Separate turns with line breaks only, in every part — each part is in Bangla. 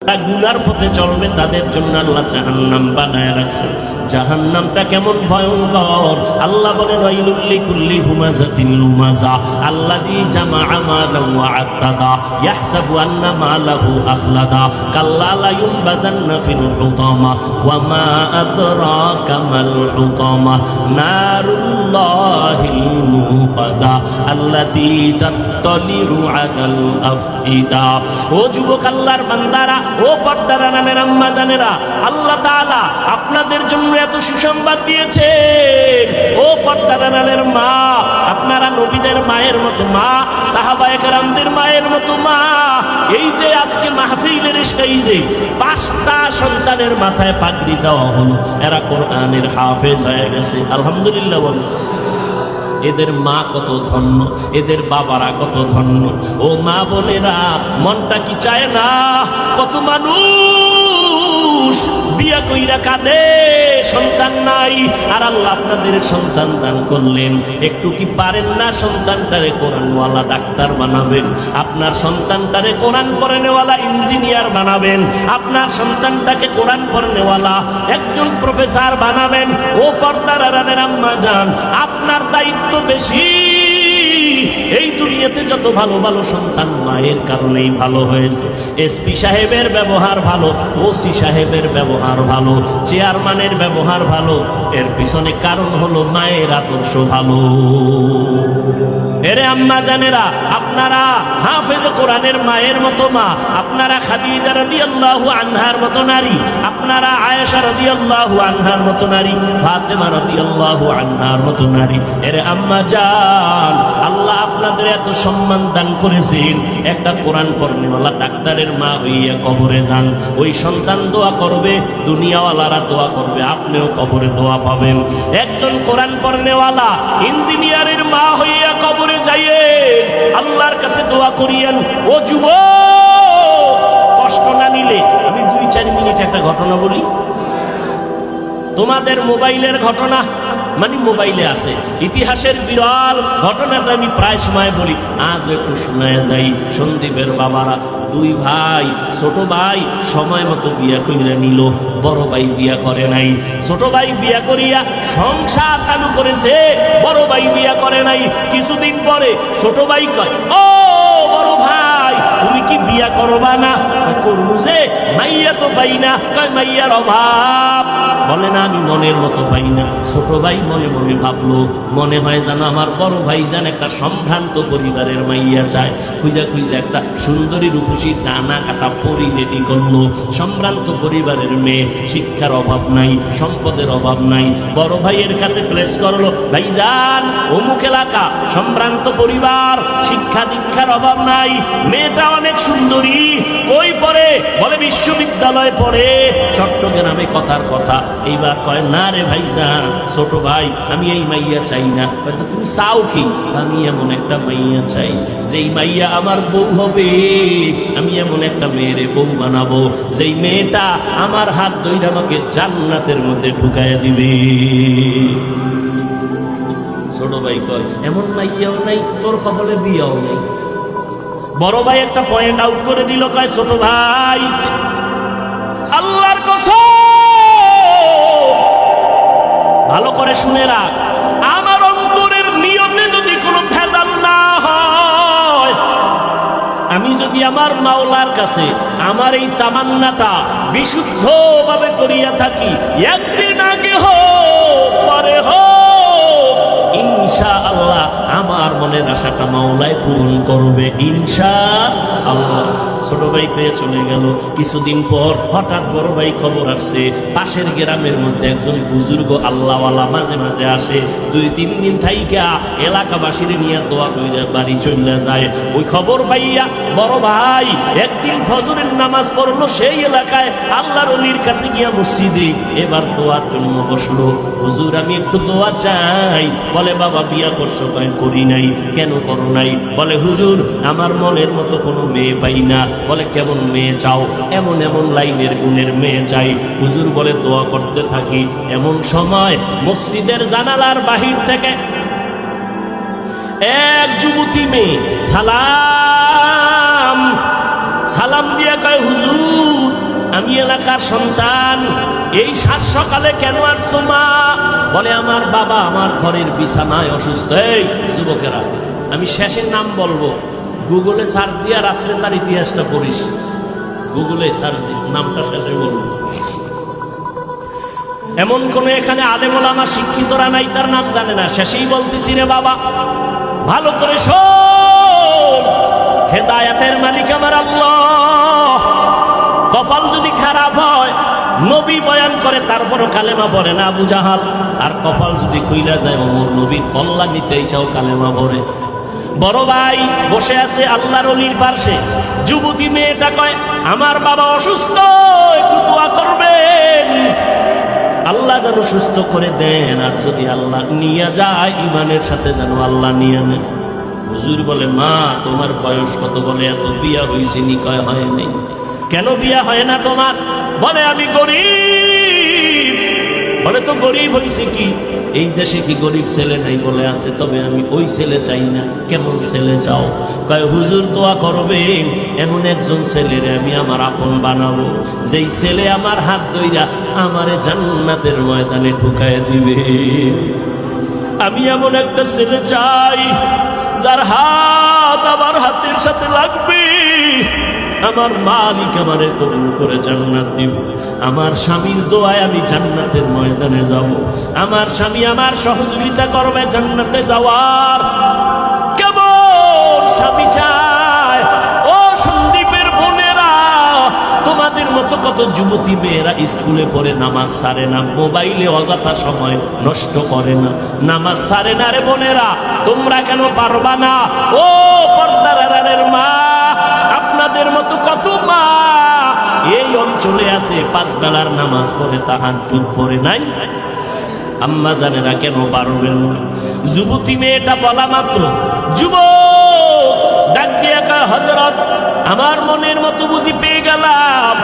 গুনার পথে চলবে তাদের জন্য আল্লাহ জাহান্নাম বানায় রাখছে। জাহান্নামটা কেমন ভয়ঙ্কর! আল্লাহ বলেন ওয়াইলুল লিকুল্লি হুমাযাতিন লুমাযা আল্লাযী জামাআ মালান ওয়া আদ্দাদা ইয়াহসাবু আন্না মালাহু আখলাদা কাল্লা লা ইউনবাযান্না ফিল হুতামা ওয়া মা আদরাকা মাল হুতামা নারুল্লাহিল মুকাদা আল্লাতী তাত্তালিউ আলাল আফইদা। ও যুবক আল্লাহর বান্দারা, ও পর্দার আড়ালের আম্মা জানেরা, আল্লাহ তাআলা আপনাদের জন্য এত সুসংবাদ দিয়েছেন। ও পর্দার আড়ালের মা, আপনারা নবীদের মায়ের মতো মা, সাহাবায়ে কেরামদের মায়ের মতো মা। এই যে আজকে মাহফিলের স্টেজে 5টা সন্তানের মাথায় পাগড়ি দেওয়া হলো, এরা কোরআনের হাফেজ হয়ে গেছে, আলহামদুলিল্লাহ বলো। এদের মা কত ধন্য, এদের বাবারা কত ধন্য। ও মা বোনেরা, মনটা কি চায় না? কত মানুষ বিয়া কইরা কাঁদে, সন্তান নাই, আর আল্লাহ আপনাদের সন্তান দান করলেন। একটু কি পারেন না সন্তানটারে কোরআনওয়ালা ডাক্তার বানাবেন? আপনার সন্তানটারে কোরআন পড়ানেওয়ালা ইঞ্জিনিয়ার বানাবেন? আপনার সন্তানটাকে কোরআন পড়ানেওয়ালা একজন প্রফেসর বানাবেন? ও পর্দার আড়ালের আম্মা জান, আপনার দায়িত্ব বেশি। এই দুনিয়াতে যত ভালো ভালো সন্তান মায়ের কারণেই ভালো হয়েছে। এসপি সাহেবের ব্যবহার ভালো, ওসি সাহেবের ব্যবহার ভালো, চেয়ারম্যানের ব্যবহার ভালো, এর পিছনে কারণ হলো মায়ের আদর্শ ভালো। এরে আম্মা জানেরা, আপনারা হাফেজ কোরআনের মায়ের মতো মা, আপনারা খাদিজা রাদিয়াল্লাহু আনহার মতো নারী, আপনারা আয়েশা রাদিয়াল্লাহু আনহার মতো নারী, ফাতেমা রাদিয়াল্লাহু আনহার মতো নারী। এরে আম্মা জান, আল্লাহ আপনাদের এত সম্মান দান করেছেন। একটা কোরআন পড়নেওয়ালা ডাক্তারের মা হইয়া কবরে যান, ওই সন্তান দোয়া করবে, দুনিয়াওয়ালারা দোয়া করবে, আপনিও কবরে দোয়া পাবেন। একজন কোরআন পড়নেওয়ালা ইঞ্জিনিয়ারের মা হইয়া কবরে যাইয়েন, আল্লাহর কাছে দোয়া করিয়েন। ও যুবক, কষ্ট না নিলে আমি 2-4 মিনিট একটা ঘটনা বলি। তোমাদের মোবাইলের ঘটনা, মানে মোবাইলে আছে, ইতিহাসের বিরল ঘটনাটা আমি প্রায় সময় বলি, আজ একটু শোনায় যাই। সন্দীপের বাবারা 2 ভাই, ছোট ভাই সময় মতো বিয়া কইরা নিল, বড় ভাই বিয়া করে নাই। ছোট ভাই বিয়া করিয়া সংসার চালু করেছে, বড় ভাই বিয়া করে নাই। কিছুদিন পরে ছোট ভাই কয়, ও বড় ভাই, তুমি কি বিয়া করবা না? করবো যে, মাইয়া তো পাই না। কয় মাইয়ার অভাব। বলে না, আমি মনের মতো পাই না। ছোট ভাই মনে মনে ভাবলো, মনে হয় যেন আমার বড় ভাই যেন একটা সম্ভ্রান্ত পরিবারের মাইয়া চায়। খুঁজা খুঁজা একটা সুন্দরী রূপসী ডানা কাটা পরি রেডি করলো। সম্ভ্রান্ত পরিবারের মেয়ে, শিক্ষার অভাব নাই, সম্পদের অভাব নাই। বড় ভাইয়ের কাছে প্লেস করলো, ভাইজান অমুক এলাকা, সম্ভ্রান্ত পরিবার, শিক্ষা দীক্ষার অভাব নাই, মেয়েটা অনেক সুন্দরী। কই পড়ে? বলে বিশ্ববিদ্যালয়ে পড়ে, চট্টগ্রামে। কথার কথা। এইবার কয়, না রে ভাইজান, ছোট ভাই, আমি এই মাইয়া চাই না। হয়তো তুমি চাও কি? আমি এমন একটা মাইয়া চাই, যেই মাইয়া আমার বউ হবে। আমি এমন একটা মেয়েরে বউ বানাবো, যেই মেয়েটা আমার হাত ধরে আমাকে জান্নাতের মধ্যে ঢুকাইয়া দিবে। ছোট ভাই কয়, এমন মাইয়াও নাই, তোর কপালে বিয়াও নাই। বড় ভাই একটা পয়েন্ট আউট করে দিল, কয়, ছোট ভাই, আল্লাহর কসম, ভালো করে শুনে রাখ, আমার অন্তরের নিয়তে যদি কোনো ভেজাল না হয়, আমি যদি আমার মাওলার কাছে আমার এই তামান্নাটা বিশুদ্ধভাবে করিয়া থাকি, একদিন আগে হোক পরে হোক, ইনশাআল্লাহ আমার মনের আশাটা মাওলাই পূরণ করবে, ইনশাআল্লাহ। ছোট ভাই পেয়ে চলে গেল। কিছুদিন পর হঠাৎ বড় ভাই খবর আসছে, পাশের গ্রামের মধ্যে একজন বুজুর্গ আল্লাহওয়ালা মাঝে মাঝে আসে। 2-3 দিন থাইকা এলাকাবাসীর নিয়ে দোয়া কইরা বাড়ি চলে যায়। ওই খবর পাইয়া বড় ভাই একদিন ফজরের নামাজ পড়লো সেই এলাকায় আল্লাহর ওলির কাছে গিয়া মসজিদে। এবার দোয়ার জন্য বসলো। হুজুর, আমি একটু দোয়া চাই। বলে, বাবা বিয়া করছো? কয়, করি নাই। কেন করো নাই? বলে, হুজুর, আমার মনের মতো কোনো মেয়ে পাই না। বলে, কেমন মেয়ে চাও? এমন এমন লাইনের গুণের মেয়ে চাই। হুজুর বলে, দোয়া করতে থাকি। এমন সময় মসজিদের জানালার বাহির থেকে এক যুবতী মেয়ে সালাম সালাম দিয়া কয়, হুজুর আমি এলাকার সন্তান, এই সাত সকালে কেন আসছো মা? বলে, আমার বাবা আমার ঘরের বিছানায় অসুস্থ। এই যুবকেরা, আমি শেষের নাম বলবো, গুগলে সার্চ দিয়া রাত্রে তার ইতিহাসটা পড়িস, গুগলে সার্চ দিস, নামটা শেষে বলবো। এমন কোন এখানে আলেম ওলামা শিক্ষিতরা নাই তার নাম জানে না, শেষেই বলতেছি রে বাবা, ভালো করে শোন, হেদায়েতের মালিক আমার আল্লাহ। কপাল যদি খারাপ হয়, নবী বয়ান করে তারপরও কালেমা পড়ে না আবু জাহাল, আর কপাল যদি খুইলা যায় ওমর নবীর কল্যাণ নিতেই চাও কালেমা পড়ে। বড় ভাই বসে আছে আল্লাহর ওলির পাশে, যুবতী মেয়েটা কয়, আমার বাবা অসুস্থ, একটু দোয়া করবেন, আল্লাহ যেন সুস্থ করে দেন, আর যদি আল্লাহ নিয়ে যায় ইমানের সাথে যেন আল্লাহ নিয়ে নেন। হুজুর বলে, মা তোমার বয়স কত? বলে, এত বিয়া হয়েছে নি? কয়, হয় নাই। কেন বিয়া হয় না তোমার? বলে, আমি গরিব। বলে, তো গরিব হয়েছে কি, এই দেশে কি গরিব ছেলে নাই? বলে, আছে, তবে আমি ওই ছেলে চাই না। কেমন ছেলে চাও? কয়, হুজুর দোয়া করবেন, এমন একজন ছেলেরে আমি আমার আপন বানাবো, যেই ছেলে আমার হাত ধইরা আমারে জান্নাতের ময়দানে ঢুকায় দিবে। আমি এমন একটা ছেলে চাই যার হাত আমার হাতের সাথে লাগবে, আমার মালিক আমারে কবুল করে জান্নাত দিব, আমার স্বামীর দোয়ায় আমি জান্নাতের ময়দানে যাব, আমার স্বামী আমার সহযোগিতা করবে জান্নাতে যাওয়ার। কেমন স্বামী চায়? ও সন্দীপের বোনেরা, তোমাদের মতো কত যুবতী মেয়েরা স্কুলে পড়ে নামাজ ছাড়ে না, মোবাইলে অযথা সময় নষ্ট করে না, নামাজ ছাড়ে না। রে বোনেরা, তোমরা কেন পারবা না? ও পর্দার আড়ালের মা, আপনাদের মতো কত মা এই অঞ্চলে আছে, পাঁচ বেলার নামাজ পড়ে, তাহাজ্জুদ পড়ে নাই। আম্মা জানেরা কেন পারবেন না? যুবতী মেয়েটা বলা মাত্র যুবক ডাক দিয়ে কয়, হযরত আমার মনের মতো বুঝি পেয়ে গেলাম,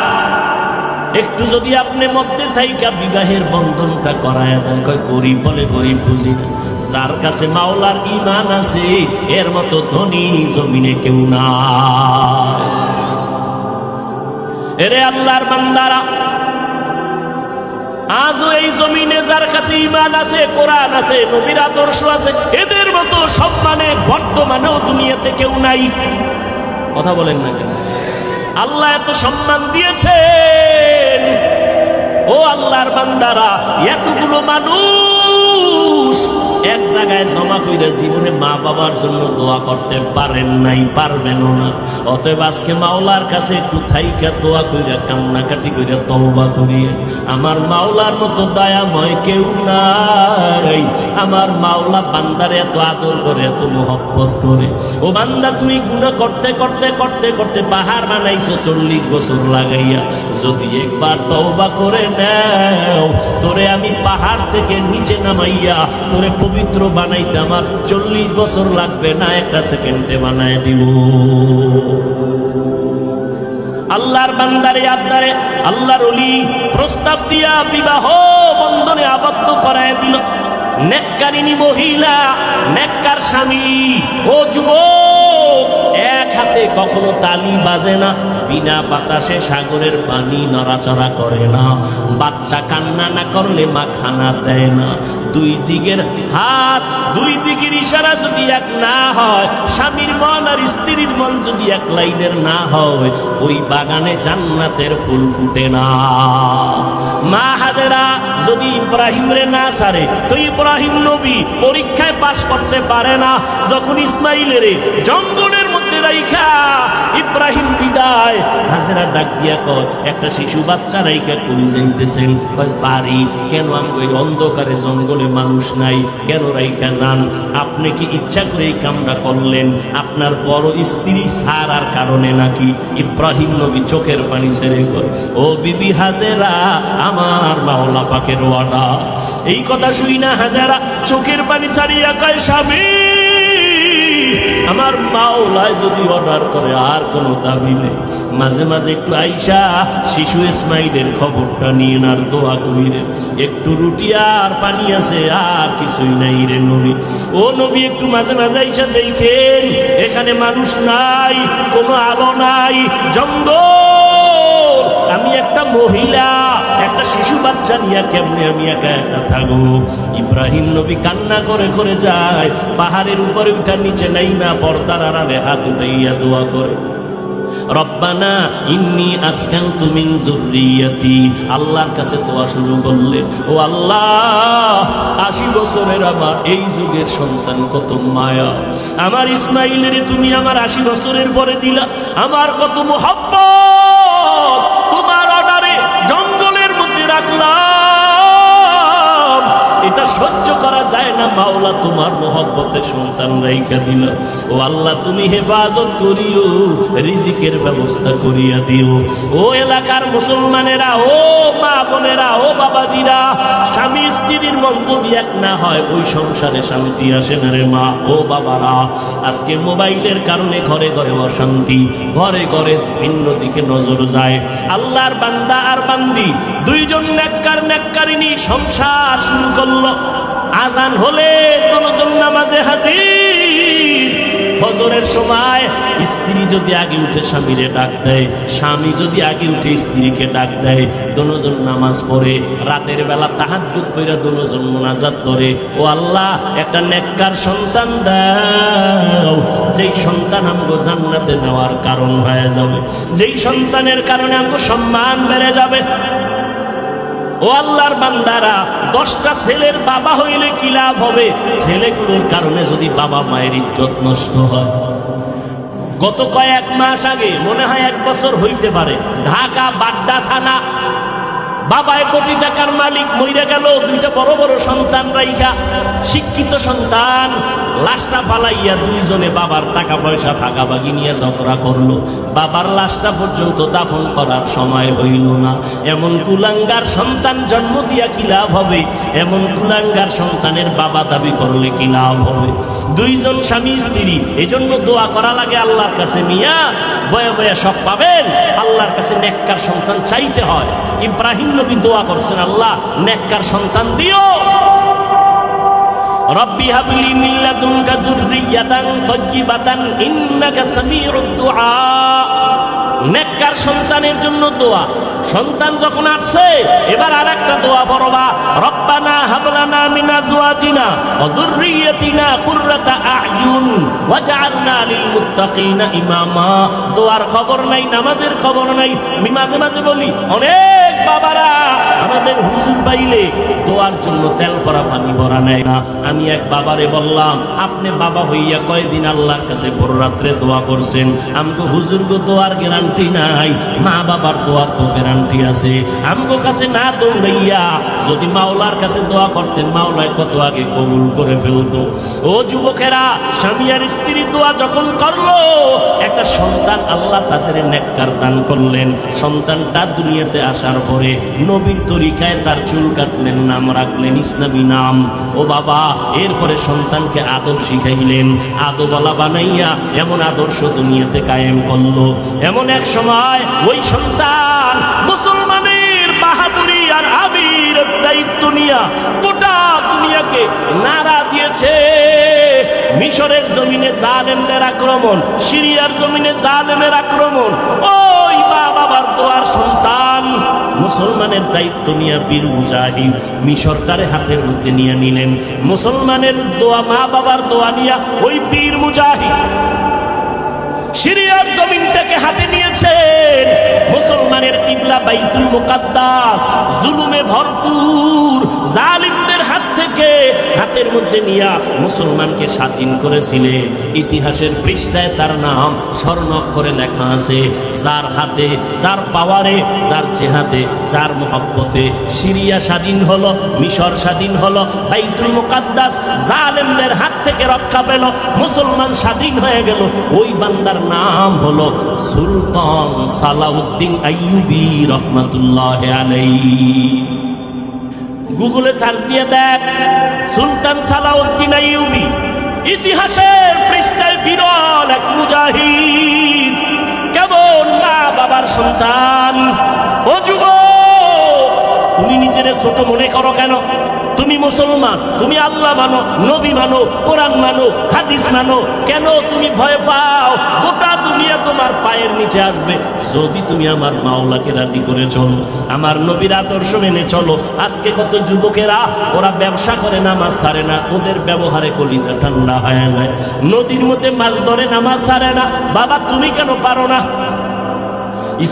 একটু যদি আপনি মধ্যে থাইকা বিবাহের বন্ধনটা করায় দেন। কয়, গরিব? বলে, গরিব বুঝি না, যার কাছে মাওলার ঈমান আছে এর মতো ধনী জমিনে কেউ না। এরে আল্লাহর বান্দারা, আজও এই জমিনে যার কাছে ঈমান আছে, কোরআন আছে, নবীর আদর্শ আছে, এদের মতো সম্মানে বর্তমানেও দুনিয়াতে কেউ নাই। কথা বলেন না কেন? আল্লাহ এত সম্মান দিয়েছেন। ও আল্লাহর বান্দারা, এতগুলো মানুষ এক জায়গায় জমা কইরা জীবনে মা বাবার জন্য দোয়া করতে পারেন নাই, পারবেনও না। অতএব আজকে মাওলার কাছে একটু থাইকা দোয়া কইরা, কান্নাকাটি কইরা তওবা করিয়ে, আমার মাওলার মতো দয়াময় কেউ নাই। আমার মাওলা বান্দারে এত আদর করে, এত মোহব্বত করে। ও বান্দা, তুমি গুনাহ করতে করতে করতে করতে পাহাড় বানাইছো 40 বছর লাগাইয়া, যদি একবার তওবা করে নাও, তোরে আমি পাহাড় থেকে নিচে নামাইয়া তোরে পবিত্র বানাইতে আমার 40 বছর লাগবে না, একটা সেকেন্ডে বানায় দিব। আল্লাহর বান্দারে আপনারে আল্লাহর ওলি প্রস্তাব দিয়া বিবাহ বন্ধনে আবদ্ধ করায় দিল। নেককারিনী মহিলা, নেককার স্বামী। ও যুবক, এক হাতে কখনো তালি বাজে না, বিনা বাতাসে সাগরের পানি নড়াচড়া করে না, বাচ্চা কান্না না করলে মা খানা দেয় না। দুই দিকের হাত, দুই দিকের ইশারা যদি এক না হয়, স্বামীর মন আর স্ত্রীর মন যদি এক লাইনের না হয়, ওই বাগানে জান্নাতের ফুল ফুটে না। মা হাজেরা যদি ইব্রাহিম রে না ছাড়ে, তো ইব্রাহিম নবী পরীক্ষায় পাশ করতে পারে না। যখন ইসমাইলের জঙ্গলের মধ্যে রাইখা ইব্রাহিম বিদায়, হাজেরা ডাক দিয়া কয়, একটা শিশু বাচ্চা রাইখা কই যাইতেছেন? কয়, পারি। কেন? আমি ওই অন্ধকারে জঙ্গলে মানুষ নাই, কেন রাইখা যান? আপনি কি ইচ্ছা করে এই কামটা করলেন? আপনার বড় স্ত্রী সারার কারণে নাকি? ইব্রাহিম নবী চোখের পানি ছেড়ে কয়, ও বিবি হাজেরা, আমার মাওলা পাকের ওয়াদা। এই কথা শুই না হাজেরা চোখের পানি ছাড়িয়া কয়, স্বামী আমার মাওলায় যদি অর্ডার করে আর কোনো দাবি নেই। মাঝে মাঝে একটু আইসা শিশু ইসমাইলের খবরটা নিয়ে আর দোয়া করিরে। একটু রুটি আর পানি আছে, আর কিছুই নাই রে নবী। ও নবী, একটু মাঝে মাঝে আইসা দেখেন, এখানে মানুষ নাই, কোনো আলো নাই, জঙ্গল। আমি একটা মহিলা, একটা শিশু বাচ্চা নিয়ে কেমনে আমি একা একা থাকবো? ইব্রাহিম নবী কান্না করে করে যায়, পাহাড়ের উপরে উঠা নিচে নাই না, পর্দার আড়ালে হাত উঠাইয়া দোয়া করে, রব্বানা ইন্নী আসকানতু মিন যুররিয়াতি। আল্লাহর কাছে দোয়া শুরু করলেন, ও আল্লাহ, 80 বছরের আমার এই যুগের সন্তান কত মায়া, আমার ইসমাইলের তুমি আমার 80 বছরের পরে দিলা, আমার কত মুহাব্বত, তোমার অর্ডারে জঙ্গলের মধ্যে রাখলাম, এটা সহ্য করা যায় না মাওলা, তোমার মোহব্বতে সন্তান রাইখা দিল। ও আল্লাহ, তুমি হেফাজত করিও, রিজিকের ব্যবস্থা করিয়া দিও। ও এলাকার মুসলমানেরা, ও মা বোনেরা, ও বাবাজিরা, স্বামী স্ত্রীর মন যদি এক না হয়, ওই সংসারে শান্তি আসে না রে মা। ও বাবারা, আজকে মোবাইলের কারণে ঘরে ঘরে অশান্তি, ঘরে ঘরে ভিন্ন দিকে নজর যায়। আল্লাহর বান্দা আর বান্দি দুইজন নেককার নেককারিনী সংসার শুরু করলো। আজান হলে দুজন নামাজে হাজির। ফজরের সময় স্ত্রী যদি আগে উঠে স্বামীরে ডাক দেয়, স্বামী যদি আগে উঠে স্ত্রীকে ডাক দেয়, দুজন নামাজ পড়ে। রাতের বেলা তাহাজ্জুদ পড়ে দুজন মুনাজাত করে, ও আল্লাহ, একটা নেককার সন্তান দাও, যেই সন্তান আমগো জান্নাতে নেওয়ার কারণ হয়ে যাবে, যেই সন্তানের কারণে আমগো সম্মান বেড়ে যাবে। ও আল্লাহর বান্দারা, 10টা ছেলের বাবা হইলে কি লাভ হবে? ছেলেগুলোর কারণে যদি বাবা মায়ের ইজ্জত নষ্ট হয়। গত কয়েক মাস আগে, মনে হয় 1 বছর হইতে পারে, ঢাকা বাড্ডা থানা, বাবা 1 কোটি টাকার মালিক মইরা গেল, 2টা বড় বড় সন্তান রাইখা, শিক্ষিত সন্তান। লাশটা ফালাইয়া দুইজনে বাবার টাকা পয়সা ভাগাভাগি নিয়ে ঝগড়া করলো। বাবার লাশটা পর্যন্ত দাফন করার সময় হইল না। এমন কুলাঙ্গার সন্তান জন্ম দিয়া কি লাভ হবে? এমন কুলাঙ্গার সন্তানের বাবা দাবি করলে কি লাভ হবে? দুইজন স্বামী স্ত্রী, এজন্য দোয়া করা লাগে আল্লাহর কাছে। মিয়া, বয়ে বয়ে সব পাবেন, আল্লাহর কাছে নেককার সন্তান চাইতে হয়। ইব্রাহিম নবী দোয়া করছেন, আল্লাহ নেককার সন্তান দিও। রব্বি হাবলি মিন লাদুনকা যুররিয়াতান তাইয়্যিবাতান ইন্নাকা সামিউদ দুআ। নেককার সন্তানের জন্য দোয়া। সন্তান যখন আসছে, এবার আরেকটা দোয়া পড়বা, রব্বানা হাবলানা মিন আজওয়াজিনা ওয়া যুররিয়াতিনা কুররাতা আ'য়ুন ওয়াজআলনা লিল মুত্তাকিনা ইমামা। দোয়ার খবর নাই, নামাজের খবর নাই। আমি মাঝে মাঝে বলি, অনেক বাবারা আমাদের হুজুর পাইলে দোয়ার জন্য তেল পরা পানি ভরা নেয় না। আমি এক বাবারে বললাম, আপনি বাবা হইয়া কয়দিন আল্লাহর কাছে ভোর রাত্রে দোয়া করছেন? আমগো হুজুর গো দোয়ার গ্যারান্টি নাই, মা বাবার দোয়ার তো গ্যারান্টি আছে। আমগো কাছে না দৌড়াইয়া যদি মাওলার কাছে দোয়া করতেন, মাওলায় কত আগে কবুল করে ফেলতো। ও যুবকেরা, স্বামী আর স্ত্রী দোয়া যখন করলো, একটা সন্তান আল্লাহ তাদের নেককার দান করলেন। সন্তানটা দুনিয়াতে আসার পরে নবীর তরিকায় তার চুল কাটলেন, নাম রাখলেন ইসলামী নাম। ও বাবা, এরপরে সন্তানকে আদব শিখাইলেন, আদবওয়ালা বানাইয়া এমন আদর্শ দুনিয়াতে কায়েম করলো। এমন এক সময় ওই সন্তান মুসলমানের বাহাদুরি আর আমির দায়িত্ব নিয়া গোটা দুনিয়াকে নাড়া দিয়েছে। মিশরের জমিনে জালেমদের আক্রমণ, সিরিয়ার জমিনে জালেমের আক্রমণ। ওই মা বাবার দোয়ার সন্তান মুসলমানের দায়িত্ব নিয়ে বীর মুজাহিদ মিশরটারে হাতের মধ্যে নিয়ে নিলেন। মুসলমানের দোয়া, মা বাবার দোয়া নিয়া ওই বীর মুজাহিদ সিরিয়ার জমিনটাকে হাতে নিয়েছেন। মুসলমানের কিবলা বাইতুল মুকাদ্দাস জুলুমে ভরপুর জালিমদের হাত থেকে হাতের মধ্যে নিয়া মুসলমানকে স্বাধীন করেছিলেন। ইতিহাসের পৃষ্ঠায় তার নাম স্বর্ণাক্ষরে লেখা আছে। যার হাতে, যার পাওয়ারে, যার চেহাতে, যার মহব্বতে সিরিয়া স্বাধীন হলো, মিশর স্বাধীন হলো, বাইতুল মুকাদ্দাস জালিমদের হাত থেকে রক্ষা পেল, মুসলমান স্বাধীন হয়ে গেল। ওই বান্দার নাম হলো সুলতান সালাউদ্দিন আইয়ুবী রহমাতুল্লাহ আলাইহি। গুগলে সার্চ দিয়ে দেখ সুলতান সালাউদ্দিন আইয়ুবী। ইতিহাসের পৃষ্ঠায় বিরল এক মুজাহিদ। কেমন মা বাবার সন্তান। ও যুবক, তুমি নিজেরে ছোট মনে করো কেন? তুমি মুসলমান, তুমি আল্লাহ মানো, নবী মানো, কোরআন মানো, হাদিস মানো, কেন তুমি ভয় পাও? গোটা দুনিয়া তোমার পায়ের নিচে আসবে যদি তুমি আমার মাওলাকে রাজি করে চলো, আমার নবীর আদর্শ মেনে চলো। আজকে কত যুবকেরা ওরা ব্যবসা করে, নামাজ ছাড়ে না, ওদের ব্যবহারে কলিজা ঠান্ডা হয়ে যায়। নদীর মধ্যে মাছ ধরে, নামাজ ছাড়ে না। বাবা তুমি কেন পারো না?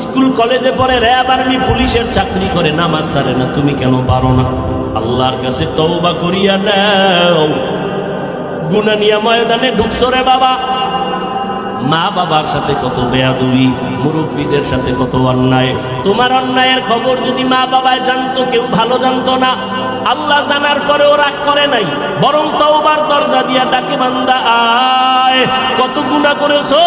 স্কুল কলেজে পড়ে, র্যাব আর্মি পুলিশের চাকরি করে, নামাজ ছাড়ে না, তুমি কেন পারো না? আল্লাহর কাছে তওবা করিয়া নাও। গুনাহ নিয়ে ময়দানে ঢুকছো রে বাবা। মা বাবার সাথে কত বেয়াদবি, মুরব্বীদের সাথে কত অন্যায়। তোমার অন্যায়ের খবর যদি মা বাবায় জানতো, কেউ ভালো জানতো না। আল্লাহ জানার পরেও রাগ করে নাই, বরং তওবার দরজা দিয়া ডাকে, বান্দা আয়, কত গুনাহ করেছো,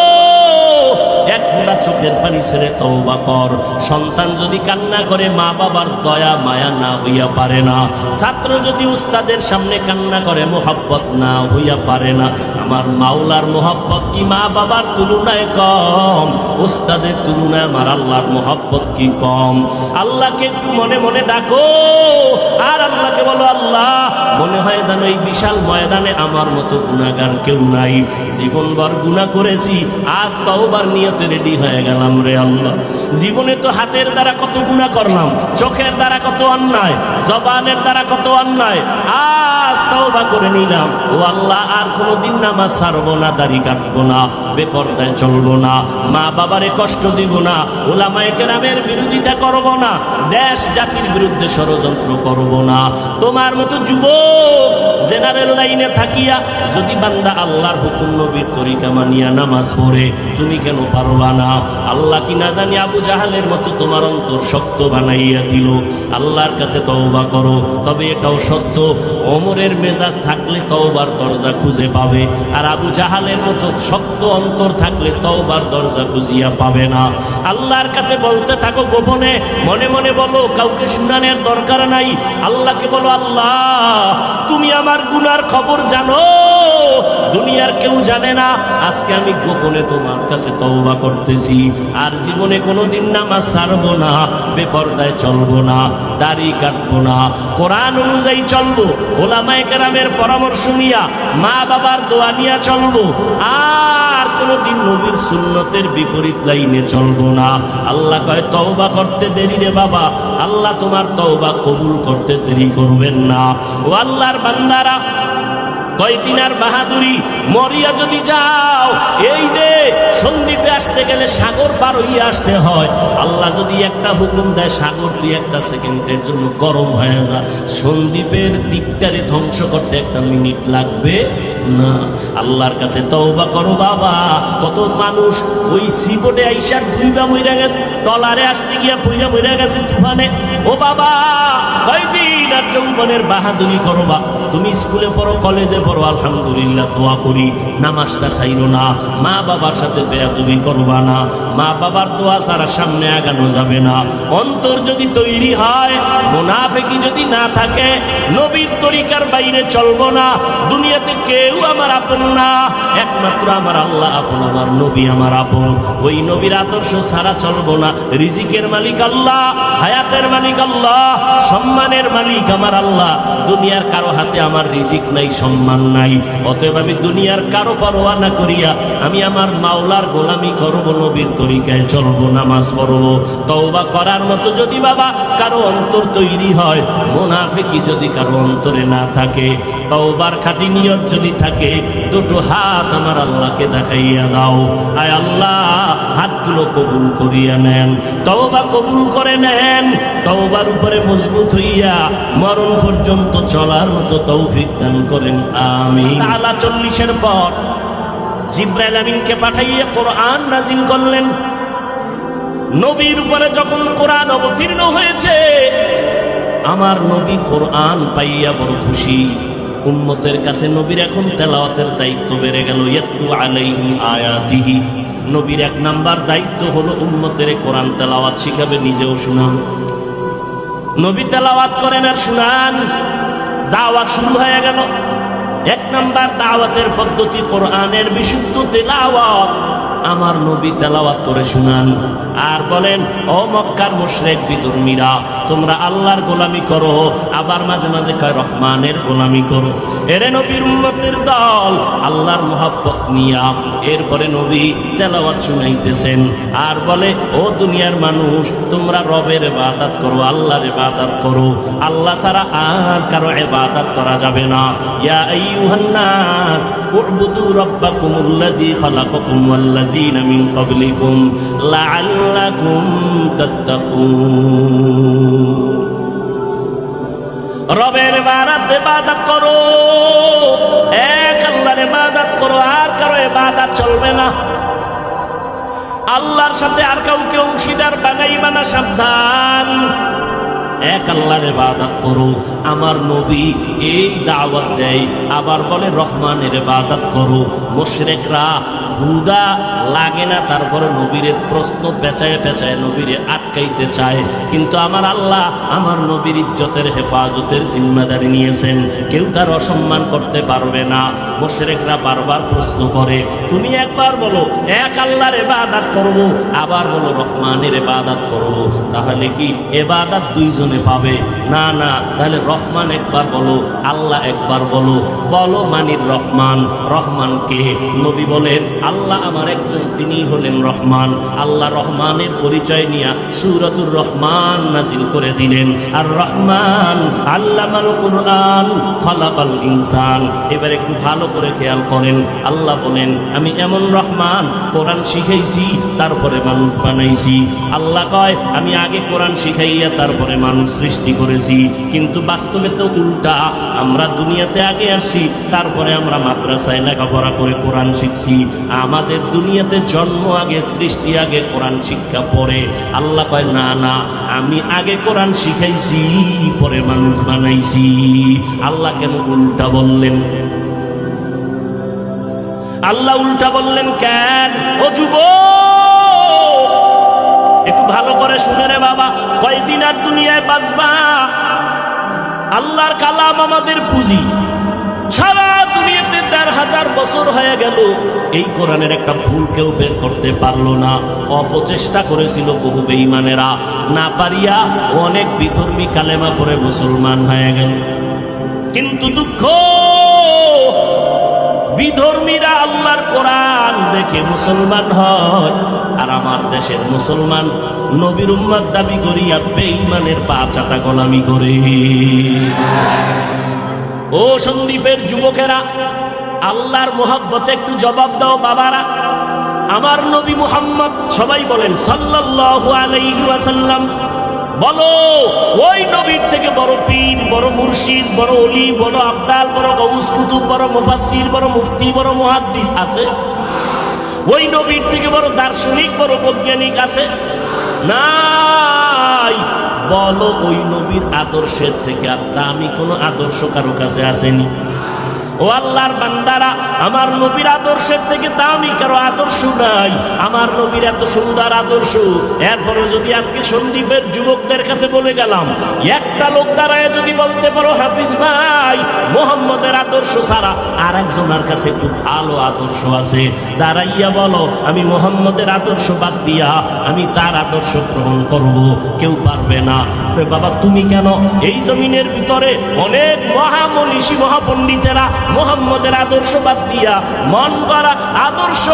এক ফোঁটা চোখের পানি ছেড়ে তওবা কর। সন্তান যদি কান্না করে, মা বাবার দয়া মায়া না হইয়া পারে না। ছাত্র যদি উস্তাদের সামনে কান্না করে, মোহাব্বত না হইয়া পারে না। আমার মাওলার মোহাব্বত কি মা বাবার তুলনায় কম? উস্তাদের তুলনায় আমার আল্লাহর মোহাব্বত কি কম? আল্লাহকে একটু মনে মনে ডাকো, আর আল্লাহকে বলো, আল্লাহ মনে হয় যেন এই বিশাল ময়দানে আমার মতো গুনাহগার কেউ নাই। জীবনভর গুনাহ করেছি, আজ তওবার নিয়তে রেডি হয়ে গেলাম রে আল্লাহ। জীবনে তো হাতের দ্বারা কত গুনাহ করলাম, চোখের দ্বারা কত অন্যায়, জবানের দ্বারা কত অন্যায়, আজ তওবা করে নিলাম। ও আল্লাহ, আর কোনোদিন নামাজ ছাড়বো না, দাড়ি কাটবো না, বেপরদায় চলবো না, মা বাবারে কষ্ট দিব না, উলামায়ে কেরামের বিরোধিতা করব না, দেশ জাতির বিরুদ্ধে ষড়যন্ত্র করব না। তোমার মতো যুবক জেনারেল লাইনে থাকিয়া যদি বান্দা আল্লাহর হুকুম নবীর তরিকা মানিয়া নামাজ পড়ে, তুমি কেন পারবা না? আল্লাহ কি না জানি আবু জাহালের মতো তোমার অন্তর শক্ত বানাইয়া দিল? আল্লাহর কাছে তওবা করো। তবে এটাও সত্য, ওমরের মেজাজ থাকলে তওবার দরজা খুঁজে পাবে, আর আবু জাহালের মতো শক্ত অন্তর থাকলে তওবার দরজা খুঁজিয়া পাবে না। আল্লাহর কাছে বলতে থাকো গোপনে, মনে মনে বলো, কাউকে শুনানোর দরকার নাই। আল্লাহকে বলো, আল্লাহ তুমি আমার গুনার খবর জানো, দুনিয়ার কেউ জানে না। আজকে আমি গোপনে তোমার কাছে তওবা করতেছি, আর জীবনে কোনোদিন নামাজ ছাড়বো না, বেপরদায় চলবো না, দাড়ি কাটবো না, কোরআন অনুযায়ী চলবো, ওলামায়ে কেরামের পরামর্শ নিয়া, মা বাবার দোয়া নিয়া চলবো, আর কোনোদিন নবীর সুন্নতের বিপরীত লাইনে চলবো না। আল্লাহ কয়, তওবা করতে দেরি রে বাবা, আল্লাহ তোমার তওবা কবুল করতে দেরি করবেন না। ও আল্লাহর বান্দারা, কয়দিন আর বাহাদুরি, মরিয়া যদি যাও, এই যে সন্দ্বীপে আসতে গেলে সাগর পার হইয়া আসতে হয়। আল্লাহ যদি একটা হুকুম দেয়, সাগর তুই একটা সেকেন্ডের জন্য গরম হয়ে যা, সন্দ্বীপের দিকটারে ধ্বংস করতে একটা মিনিট লাগবে না। আল্লাহর কাছে তওবা করো বাবা। কত মানুষ ওই সিবোটে আইসা ডুইবা মইরা গেছে, টলারে আসতে গিয়া পইরা মইরা গেছে তুফানে। ও বাবা, কয়দিন আর যৌবনের বাহাদুরি করবা? তুমি স্কুলে পড়ো, কলেজে পড়ো, আলহামদুলিল্লাহ, দোয়া করি, নামাজটা চাইরো না, মা বাবার সাথে বেয়াদবি করবা না, মা বাবার দোয়া ছাড়া সামনে আগানো যাবে না। অন্তর যদি তৈরি হয়, মুনাফিকি যদি না থাকে, নবীর তরিকার বাইরে চলবো না। দুনিয়াতে কেউ আমার আপন না, একমাত্র আমার আল্লাহ আপন, আমার নবী আমার আপন। ওই নবীর আদর্শ ছাড়া চলবো না। রিজিকের মালিক আল্লাহ, হায়াতের মালিক আল্লাহ, সম্মানের মালিক আমার আল্লাহ। দুনিয়ার কারো হাতে আমার রিজিক নাই, সম্মান নাই। অতএব আমি দুনিয়ার কারো পরোয়া না করিয়া আমি আমার মাওলার গোলামি করব, নবীর তরিকায় চলবো, নামাজ পড়বো। তওবা করার মতো যদি বাবা কারো অন্তর তৈরি হয়, মুনাফিকি যদি কারো অন্তরে না থাকে, তওবার খাঁটি নিয়ত যদি থাকে, দুটো হাত আমার আল্লাহকে দেখাইয়া দাও। আয় আল্লাহ, হাতগুলো কবুল করিয়া নেন, তওবা কবুল করে নেন। তওবার উপরে মজবুত হইয়া মরণ পর্যন্ত চলার মতো তৌফিক দান করেন, আমিন। তাআলা 40-এর পর জিবরাইল আমিনকে পাঠাইয়া কোরআন নাজিল করলেন। নবীর উপরে যখন কোরআন অবতীর্ণ হয়েছে, আমার নবী কোরআন পাইয়া বড় খুশি। উম্মতের কাছে নবীর এখন তেলাওয়াতের দায়িত্ব বেড়ে গেল। ইয়াতলু আলাইহিম আয়াতিহি, নবীর 1 নাম্বার দায়িত্ব হলো উম্মতের কোরআন তেলাওয়াত শিখাবে, নিজেও শুনান। নবী তেলাওয়াত করেন আর শুনান, দাওয়াত শুরু হয়ে গেল। এক নাম্বার দাওয়াতের পদ্ধতি কোরআনের বিশুদ্ধ তেলাওয়াত। আমার নবী তেলাওয়াত করে শুনান আর বলেন, ও মক্কার মুশরিক বিধর্মীরা, তোমরা আল্লাহর গোলামি করো, আবার মাঝে মাঝে কয় রহমানের গোলামি করো। এরে নবীর উম্মতের দল, আল্লাহর মহব্বত নিয়া এরপরে নবী তেলাওয়াত শুনাইতেছেন আর বলে, ও দুনিয়ার মানুষ, তোমরা রবের ইবাদত করো, আল্লাহর ইবাদত করো, আল্লাহ ছাড়া আর কারো ইবাদত করা যাবে না। ইয়া আইয়ুহান নাস উবুদু রাব্বাকুমুল্লাযী খালাকাকুম ওয়াল্লাযীনা মিন ক্বাবলিকুম লাআল্লাকুম তাত্তাকুন। রবের ইবাদত করো, এক আল্লাহর ইবাদত করো, আর কারো ইবাদত চলবে না। আল্লাহর সাথে আর কাউকে অংশীদার বানাইবা না, সাবধান। এক আল্লাহর ইবাদত করো। আমার নবী এই দাওয়াত দেয়, আবার বলে রহমানের ইবাদত করো। মুশরিকরা হুদা লাগে না, তারপরে নবীরে প্রশ্ন পেঁচায় পেঁচায় নবীরে আটকাইতে চায়, কিন্তু আমার আল্লাহ আমার নবীর ইজ্জতের হেফাজতের জিম্মাদারি নিয়েছেন, কেউ তার অসম্মান করতে পারবে না। মুশরিকরা বারবার প্রশ্ন করে, তুমি একবার বলো এক আল্লাহর ইবাদত করব, আবার বলো রহমানের ইবাদত করব, তাহলে কি ইবাদত দুইজনে পাবে? না না, তাহলে রহমান একবার বলো, আল্লাহ একবার বলো। বলো মানির রহমান। রহমান কে? নবী বলেন, আল্লাহ আমার একজন, তিনি হলেন রহমান। আল্লাহ রহমানের পরিচয় নিয়ে সূরাতুর রহমান নাজিল করে দিলেন। আর রহমান আল্লামাল কুরআন খালাকাল ইনসান। এবার একটু ভালো করে খেয়াল করেন, আল্লাহ বলেন, আমি এমন রহমান, কোরআন শিখাইছি তারপরে মানুষ বানাইছি। আল্লাহ কয়, আমি আগে কোরআন শিখাইয়া তারপরে মানুষ সৃষ্টি করেছি, কিন্তু বাস্তবে তো উল্টা। আমরা দুনিয়াতে আগে আসি, তারপরে আমরা মাদ্রাসায় লেখাপড়া করে কোরআন শিখছি। আমাদের দুনিয়াতে জন্ম আগে, সৃষ্টি আগে, কোরআন শিক্ষা পরে। আল্লাহ কয়, না না, আমি আগে কোরআন শিখাইছি পরে মানুষ বানাইছি। আল্লাহ কেন উল্টা বললেন? আল্লাহ উল্টা বললেন কেন? ও যুবক, একটু ভালো করে শুনে রে বাবা, কয়দিন আর দুনিয়ায় বাঁচবা? আল্লাহর কালাম আমাদের পুঁজি। সারা দুনিয়াতে ১,৫০০ বছর হয়ে গেল, এই কোরআনের একটা ভুল কেউ বের করতে পারলো না। অপচেষ্টা করেছিল বহু বেঈমানেরা, না পারিয়া অনেক বিধর্মী কালেমা পড়ে মুসলমান হয়ে গেল। কিন্তু দুঃখ, বিধর্মীরা আল্লাহর কোরআন দেখে মুসলমান হয়, আর আমার দেশের মুসলমান নবীর উম্মত দাবি করিয়া বেঈমানের পা চাটা গোলামি করে। ও সন্দীপের যুবকেরা, আল্লাহর মোহাব্বতে একটু জবাব দাও বাবারা। আমার নবী মুহাম্মদ, সবাই বলেন সাল্লাল্লাহু আলাইহি ওয়াসাল্লাম। বলো, ওই নবীর থেকে বড় পীর, বড় মুর্শিদ, বড় ওলি, বড় আবদাল, বড় গৌস কুতুব, বড় মুফাসসির, বড় মুফতি, বড় মুহাদ্দিস আছে? ওই নবীর থেকে বড় দার্শনিক, বড় বৈজ্ঞানিক আছে? নাই। বলো, ওই নবীর আদর্শের থেকে আর দামি কোনো আদর্শ কারো কাছে আসেনি? ও আল্লাহর বান্দারা, আমার নবীর আদর্শের থেকে দামি কারো আদর্শ নাই। আমার নবীর এত সুন্দর আদর্শ, এরপরে যদি আজকে সন্দীপের যুবকদের কাছে বলে গেলাম, একটা লোক দাঁড়ায় যদি বলতে পারো, হাফিজ ভাই, মোহাম্মদের আদর্শ ছাড়া আর একজনের কাছে একটু ভালো আদর্শ আছে, দাঁড়াইয়া বলো, আমি মোহাম্মদের আদর্শ বাদ দিয়া আমি তার আদর্শ গ্রহণ করব, কেউ পারবে না। বাবা তুমি কেন? এই জমিনের ভিতরে অনেক মহামনীষী মহাপণ্ডিতেরা মোহাম্মদের আদর্শ বাদ দিয়া মন গড়া আদর্শ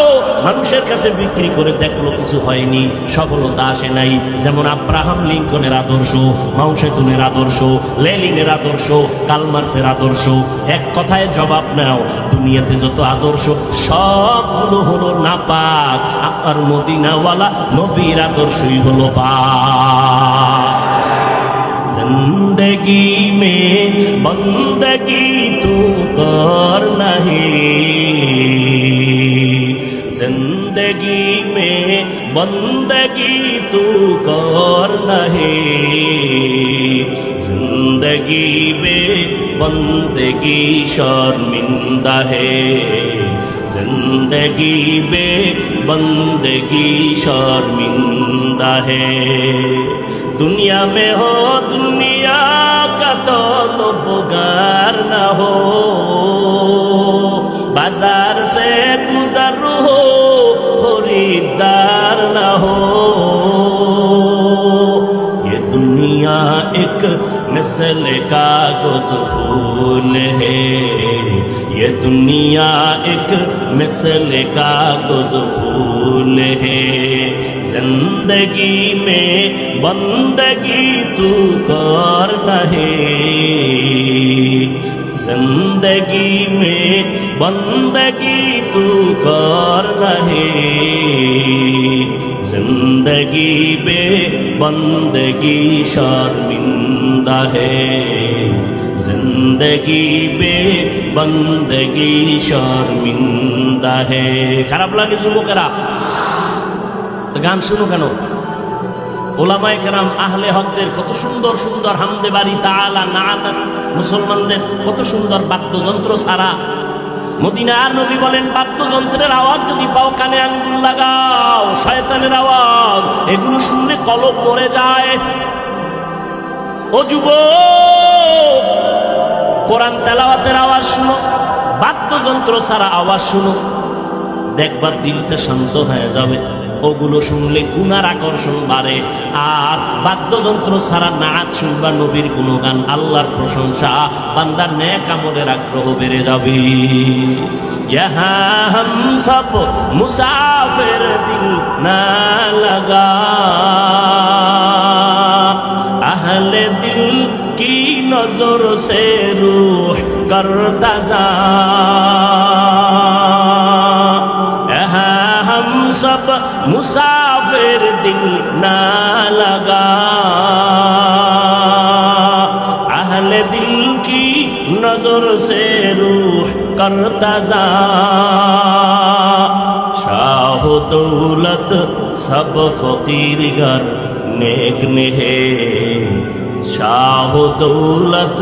মানুষের কাছে বিক্রি করে দেখলো, কিছু হয়নি, সফলতা আসে নাই। যেমন আব্রাহাম লিঙ্কনের আদর্শ, মাও সেতুনের আদর্শ, লেনিনের আদর্শ, কালমার্সের আদর্শ। এক কথায় জবাব নাও, দুনিয়াতে যত আদর্শ সবগুলো হলো নাপাক, আর মদিনাওয়ালা নবীর আদর্শই হলো পাক। जिंदगी में बंदगी तू कर नहीं, जिंदगी में बंदगी तू कर नहीं, जिंदगी में बंदगी शर्मिंदा है, जिंदगी में बंदगी शर्मिंदा है। दुनिया में हो दुनिया का तो लोगार न हो, दुनिया एक मिसल कागज फूल है, ये दुनिया एक मिसल कागज फूल है। जिंदगी में बंदगी तू कर रहे, जिंदगी में बंदगी तू कर रहे, जिंदगी बे बंदगी शर्मिंदा है, जिंदगी बे बंदगी शर्मिंदा है। খারাপ লাগে যুবকেরা? গান শুনো কেন? ওলামায়ে কেরাম আহলে হকদের কত সুন্দর সুন্দর হামদে বাড়ি তাআলা নাআত মুসলমানদের কত সুন্দর বাদ্যযন্ত্র ছাড়া। মদিনার নবী বলেন বাদ্যযন্ত্রের আওয়াজ যদি পাও কানে আঙ্গুল লাগাও, শয়তানের আওয়াজ, এগুলো শুনলে কলব মরে যায়। ও যুবক, কোরআন তেলাওয়াতের আওয়াজ শুনো, বাদ্যযন্ত্র ছাড়া আওয়াজ শুনো, দেখবা দিলটা শান্ত হয়ে যাবে। ওগুলো শুনলে গুনার আকর্ষণ বাড়ে। আর বাদ্যযন্ত্র ছাড়া নাচ শুনবা, নবীর গুণগান, আল্লাহর প্রশংসা, বান্দার নেক আমলের আগ্রহ বেড়ে যাবে। ইহা হাম সব মুসাফির দিল না লাগা, আহলে দিল কি নজর সে রূহ করতা যা, सब मुसाफिर दिल ना लगा, अहले दिल की नजर से रूह करता जा। शाह दौलत सब फकीर गर नेक में है, शाह दौलत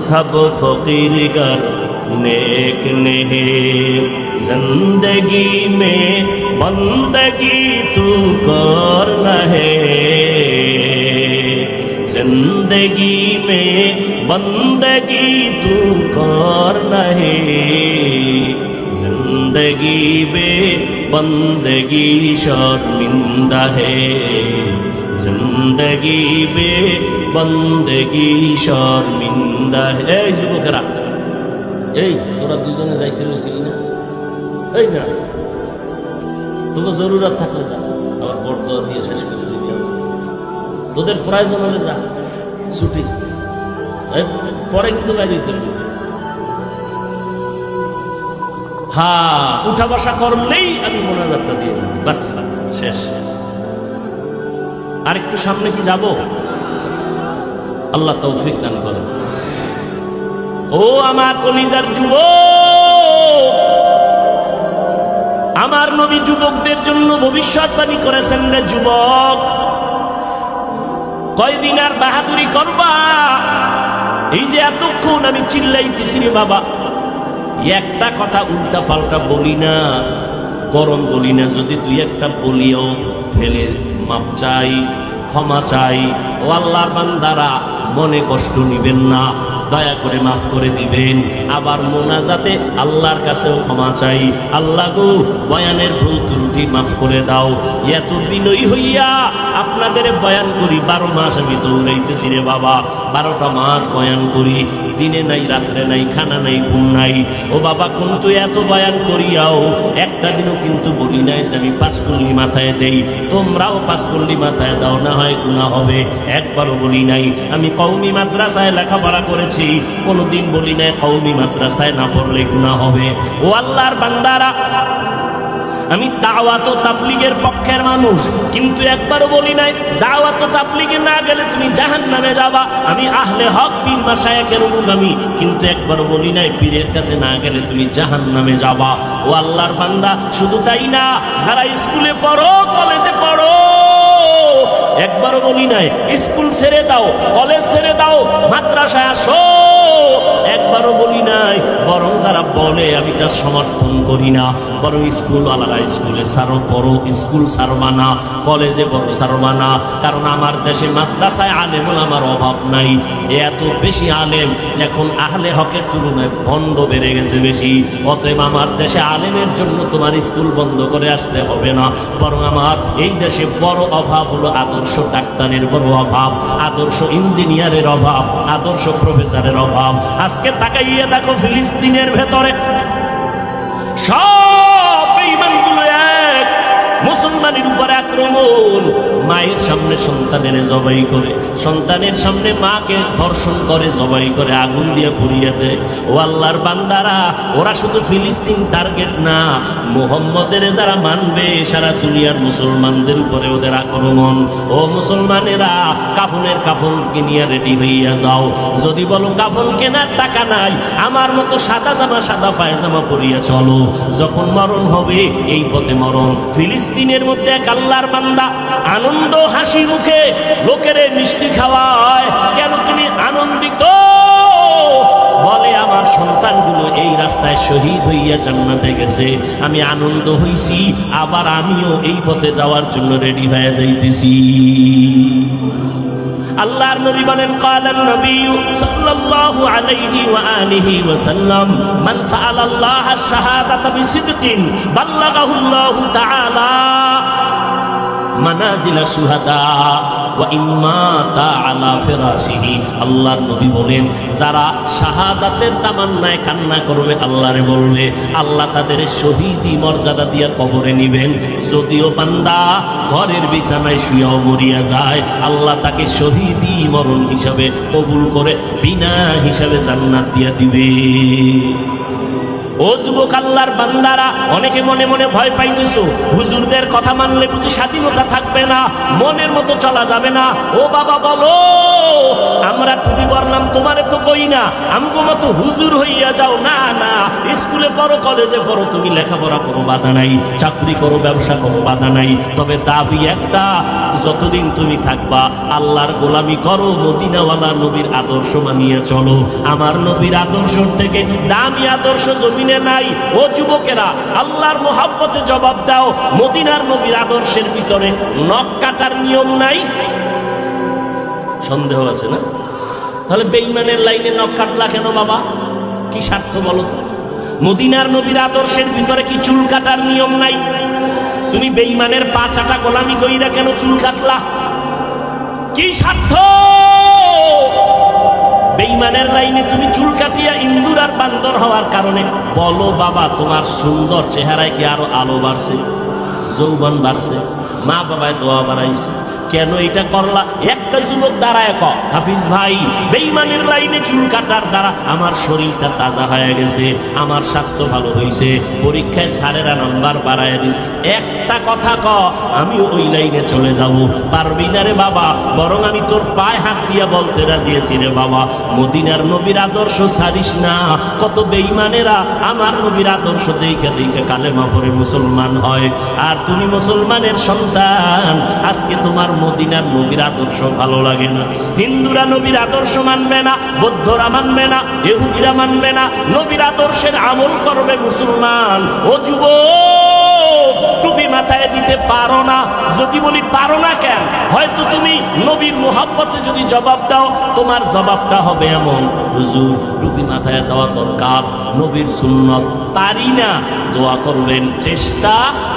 सब फकीर गर नेक में है। जिंदगी में बंदगी तू कर रहे, जिंदगी में बंदगी तू कर रहे, जिंदगी में बंदगी शर्मिंदा है, जिंदगी में बंदगी शर्मिंदा है। এই যুবকেরা, এই তোরা দুজনে যাইতে লইছিলি না? এই না, তোকে জরুরত থাকলে যা, আবার বরদোয়া দিয়ে শেষ করে দিবি। তোদের প্রয়োজন হলে যা, ছুটি পরে কিন্তু বাইরে দিতে হবে। হ্যাঁ, উঠা বসা করলেই আমি মোনাজাতটা দিয়ে দেব, বাস শেষ। আর একটু সামনে কি যাব? আল্লাহ তৌফিক দান করেন। ও আমার কলিজার যুবক, আমার নবী যুবকদের জন্য ভবিষ্যৎবাণী করেছেন রে যুবক, কয়দিন আর বাহাদুরি করবা? এই যে এতক্ষণ আমি চিল্লাইতেছি রে বাবা, একটা কথা উল্টা পাল্টা বলি না, গরম বলি না, যদি দুই একটা বলিও ফেলে মাপ চাই, ক্ষমা চাই। ও আল্লাহর বান্দারা, মনে কষ্ট নিবেন না, দয়া করে মাফ করে দিবেন। আবার মোনাজাতে আল্লাহর কাছেও ক্ষমা চাই, আল্লাহ গো বয়ানের ভুল ত্রুটি মাফ করে দাও। এত বিনয়ী হইয়া আপনাদের বয়ান করি, 12 মাস আমি দৌড়াইতেছি রে বাবা, 12টা মাস বয়ান করি, দিনে নাই রাত্রে নাই, খানা নাই ঘুম নাই। ও বাবা, কিন্তু এত বয়ান করিয়াও একটা দিনও কিন্তু বলি নাই যে আমি 5 কল্লি মাথায় দেই, তোমরাও 5 কল্লি মাথায় দাও, না হয় গুনাহ হবে। একবারও বলি নাই আমি কওমি মাদ্রাসায় লেখাপড়া করেছি, কোনদিন বলি নাই কওমি মাদ্রাসায় না পড়লে গুনাহ হবে। ও আল্লাহর বান্দারা, আমি দাওয়াত ও তাবলীগের পক্ষের মানুষ, কিন্তু একবারও বলি নাই দাওয়াত ও তাবলীগে না গেলে তুমি জাহান্নামে যাবা। আমি আহলে হক পীর মাশায়েখের অনুগামী, কিন্তু একবারও বলি নাই পীরের কাছে না গেলে তুমি জাহান্নামে যাবা। ও আল্লাহর বান্দা, শুধু তাই না, যারা স্কুলে পড়ো, কলেজে পড়ো, একবারও বলি নাই স্কুল ছেড়ে দাও, কলেজ ছেড়ে দাও, মাদ্রাসায় আসো। একবারও বলি নাই, বরং যারা বলে আমি তার সমর্থন করি না, বরং স্কুলওয়ালারা স্কুলে সারো পড়ো, স্কুল সারবা না, কলেজে বড় সারবা না। কারণ আমার দেশে মাদ্রাসায় আলেম আমার অভাব নাই, এত বেশি আলেম যে এখন আহলে হকের তুলনায় ভণ্ড বেড়ে গেছে বেশি। অতএব আমার দেশে আলেমের জন্য তোমার স্কুল বন্ধ করে আসতে হবে না, বরং আমার এই দেশে বড় অভাব হলো আদর্শ ডাক্তারের বড় অভাব, আদর্শ ইঞ্জিনিয়ারের অভাব, আদর্শ প্রফেসরের অভাব। আজকে তাকাইয়া দেখো ফিলিস্তিনের ভেতরে সব বেঈমানগুলো এক, মুসলমানের উপরে আক্রমণ। মায়ের সামনে সন্তানের জবাই করে, সন্তানের সামনে মাকে ধর্ষণ করে, জবাই করে, আগুন দিয়ে পুড়িয়ে দেয়। ও আল্লাহর বান্দারা, ওরা শুধু ফিলিস্তিন টার্গেট না, মুহাম্মদের যারা মানবে সারা দুনিয়ার মুসলমানদের উপরে ওদের আক্রমণ। ও মুসলমানেরা, কাফনের কাফন কিনিয়া রেডি হইয়া যাও। যদি বলো কাফন কেনার টাকা নাই, আমার মতো সাদা জামা সাদা পায়জামা পরিয়া চলো, যখন মরণ হবে এই পথে মরণ। ফিলিস্তিনের মধ্যে এক আল্লাহর বান্দা আনন্দ হাসি মুখে লোকেরে মিষ্টি খাওয়ায়। কেন তুমি আনন্দিত? বলে আমার সন্তানগুলো এই রাস্তায় শহীদ হইয়া জান্নাতে গেছে, আমি আনন্দ হইছি, আবার আমিও এই পথে যাওয়ার জন্য রেডি হয়ে যাইতেছি। আল্লাহর নবী বলেন, ক্বালান নবী সাল্লাল্লাহু আলাইহি ওয়া আলিহি ওয়া সাল্লাম, মান সাআলাল্লাহ আশ-শাহাদাতা বিসিদকিন বাল্লাগাহুল্লাহু তাআলা মানাজিলা শুহাদা ওয়া ইম্মাতা আলা ফিরাশিহি। আল্লাহর নবী বলেন, যারা শাহাদাতের তামান্নায় কান্না করবে, আল্লাহরে বলবে, আল্লাহ তাদের শহীদি মর্যাদা দিয়ে কবরে নিবেন। যদিও বান্দা ঘরের বিছানায় শুয়েও মরিয়া যায়, আল্লাহ তাকে শহীদি মরণ হিসাবে কবুল করে বিনা হিসাবে জান্নাত দিয়ে দিবে। ও যুবক আল্লাহর বান্দারা, অনেকে মনে মনে ভয় পাইতেছো, হুজুরদের কথা মানলে বুঝি স্বাধীনতা থাকবে না, মনের মতো চলা যাবে না। ও বাবা বলো, আমরা টুপি পরলাম তোমারে তো কই না আমগো মতো হুজুর হইয়া যাও। না না, স্কুলে পড়ো, কলেজে পড়ো, তুমি লেখাপড়া করো, বাধা নাই, চাকরি করো, ব্যবসা করো, বাধা নাই। তবে দাবি একটা, যতদিন তুমি থাকবা আল্লাহর গোলামি করো, মদিনাওয়ালা নবীর আদর্শ মানিয়ে চলো। আমার নবীর আদর্শ থেকে দামি আদর্শ জমিনে নাই। ও যুবকেরা, আল্লাহর মোহাব্বতে জবাব দাও, মদিনার নবীর আদর্শের ভিতরে নখ কাটার নিয়ম নাই? সন্দেহ আছে না? তাহলে বেঈমানের লাইনে নখ কাটলা কেন বাবা? কি স্বার্থ বলো তো? মদিনার নবীর আদর্শের ভিতরে কি চুল কাটার নিয়ম নাই? তুমি বেঈমানের পা চাটা গোলামি কইরা কেন চুল কাটলা? কি স্বার্থ? বেঈমানের লাইনে তুমি চুল কাটিয়া ইন্দুর আর বান্দর হওয়ার কারণে বলো বাবা, তোমার সুন্দর চেহারায় কি আরো আলো বাড়ছে, যৌবন বাড়ছে, মা বাবায় দোয়া বাড়াইছে, কেন এটা করলা? একটা যুবক দাঁড়ায় ক, হাফিজ ভাই, বেঈমানের লাইনে চুল কাটার দ্বারা আমার শরীরটা তাজা হয়ে গেছে, আমার স্বাস্থ্য ভালো হয়েছে, পরীক্ষায় স্যারেরা নাম্বার বাড়ায় দিস, একটা কথা ক, আমি ওই লাইনে চলে যাব। পারবি না রে বাবা, বরং আমি তোর পায়ে হাত দিয়া বলতে রাজি আছি রে বাবা, মদিনার নবীর আদর্শ ছাড়িস না। কত বেঈমানেরা আমার নবীর আদর্শ দেখে দেখে কালেমা পড়ে মুসলমান হয়, আর তুমি মুসলমানের সন্তান, আজকে তোমার মদিনার নবীর আদর্শ ভালো লাগে না। হিন্দুরা নবীর আদর্শ মানবে না, বৌদ্ধরা মানবে না, ইহুদিরা মানবে না, নবীর আদর্শের আমল করবে মুসলমান। ও যুবক, টুপি মাথায় দিতে পারো না? যদি বলি পারো না কেন, হয়তো তুমি নবীর মোহাব্বতে যদি জবাব দাও, তোমার জবাবটা হবে এমন, হুজুর টুপি মাথায় দেওয়া দরকার, নবীর সুন্নত, পারি না, দোয়া করবেন, চেষ্টা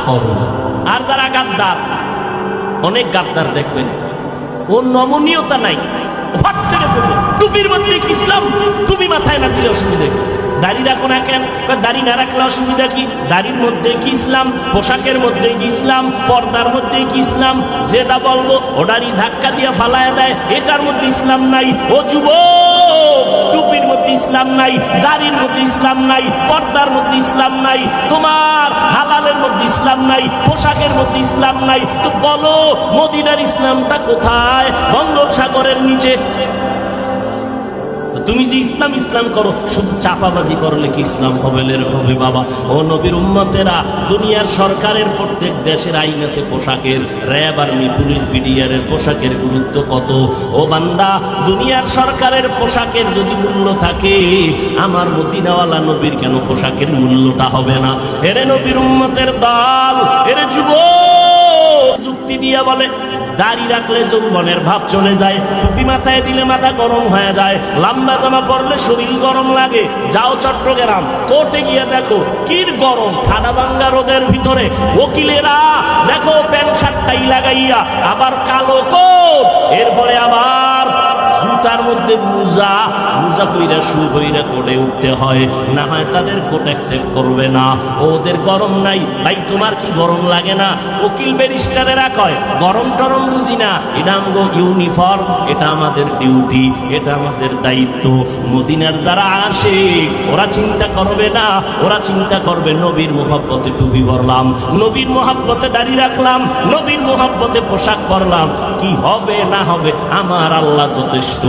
করুন। আর যারা গাদ্দার, অনেক গাদ্দার দেখবেন, ও নমনীয়তা নাই, হট করে বলবে টুপির মধ্যে কি ইসলাম, টুপি মাথায় না দিলে অসুবিধা কি? দাড়ি রাখো না কেন? দাড়ি না রাখলে অসুবিধা কি? দাড়ির মধ্যে কি ইসলাম? পোশাকের মধ্যে কি ইসলাম? পর্দার মধ্যে কি ইসলাম? যেটা বলবো ওটারই ধাক্কা দিয়ে ফালায় দেয়, এটার মধ্যে ইসলাম নাই। ও যুবক, টুপির মধ্যে ইসলাম নাই, দাড়ির মধ্যে ইসলাম নাই, পর্দার মধ্যে ইসলাম নাই, তোমার হালালের মধ্যে ইসলাম নাই, পোশাকের মধ্যে ইসলাম নাই, তো বলো মদিনার ইসলামটা কোথায়? বঙ্গোপসাগরের নিচে। তুমি যে ইসলাম ইসলাম করো, শুধু চাপাবাজি করলে কি ইসলাম হবে? হবে বাবা। ও নবীর উম্মতেরা, দুনিয়ার সরকারের প্রত্যেক দেশের আইন আছে পোশাকের, র্যাব, আর্মি, পুলিশ, বিডিআরের পোশাকের গুরুত্ব কত। ও বান্দা, দুনিয়ার সরকারের পোশাকের যদি মূল্য থাকে, আমার মদিনাওয়ালা নবীর কেন পোশাকের মূল্যটা হবে না? এরে নবীর উম্মতের দল, এরে যুবক, যুক্তি দিয়া বলে দাড়ি রাখলে যৌবনের ভাব চলে যায়, টুপি মাথায় দিলে মাথা গরম হয়ে যায়, লম্বা জামা পরলে শরীর গরম লাগে। যাও চট্টগ্রাম কোর্টে গিয়ে দেখো কি গরম, ঠাডা ভাঙ্গা রোদের ভিতরে উকিলেরা দেখো প্যান্ট শার্ট টাই লাগাইয়া, আবার কালো কোট, এরপরে আবার জুতার মধ্যে মোজা পইরা শু পইরা কোর্টে উঠতে হয়, না হয় তাদের কোর্ট অ্যাকসেপ্ট করবে না। ওদের গরম নাই। ভাই তোমার কি গরম লাগে না? উকিল ব্যারিস্টারেরা কয় গরম টরম বুঝি না, এটা আমগো ইউনিফর্ম, এটা আমাদের ডিউটি, এটা আমাদের দায়িত্ব। মদিনার যারা আসে ওরা চিন্তা করবে না, ওরা চিন্তা করবে নবীর মোহাব্বতে টুপি পরলাম, নবীর মোহাব্বতে দাড়ি রাখলাম, নবীর মোহাব্বতে পোশাক পরলাম, কি হবে না হবে আমার আল্লাহ যথেষ্ট।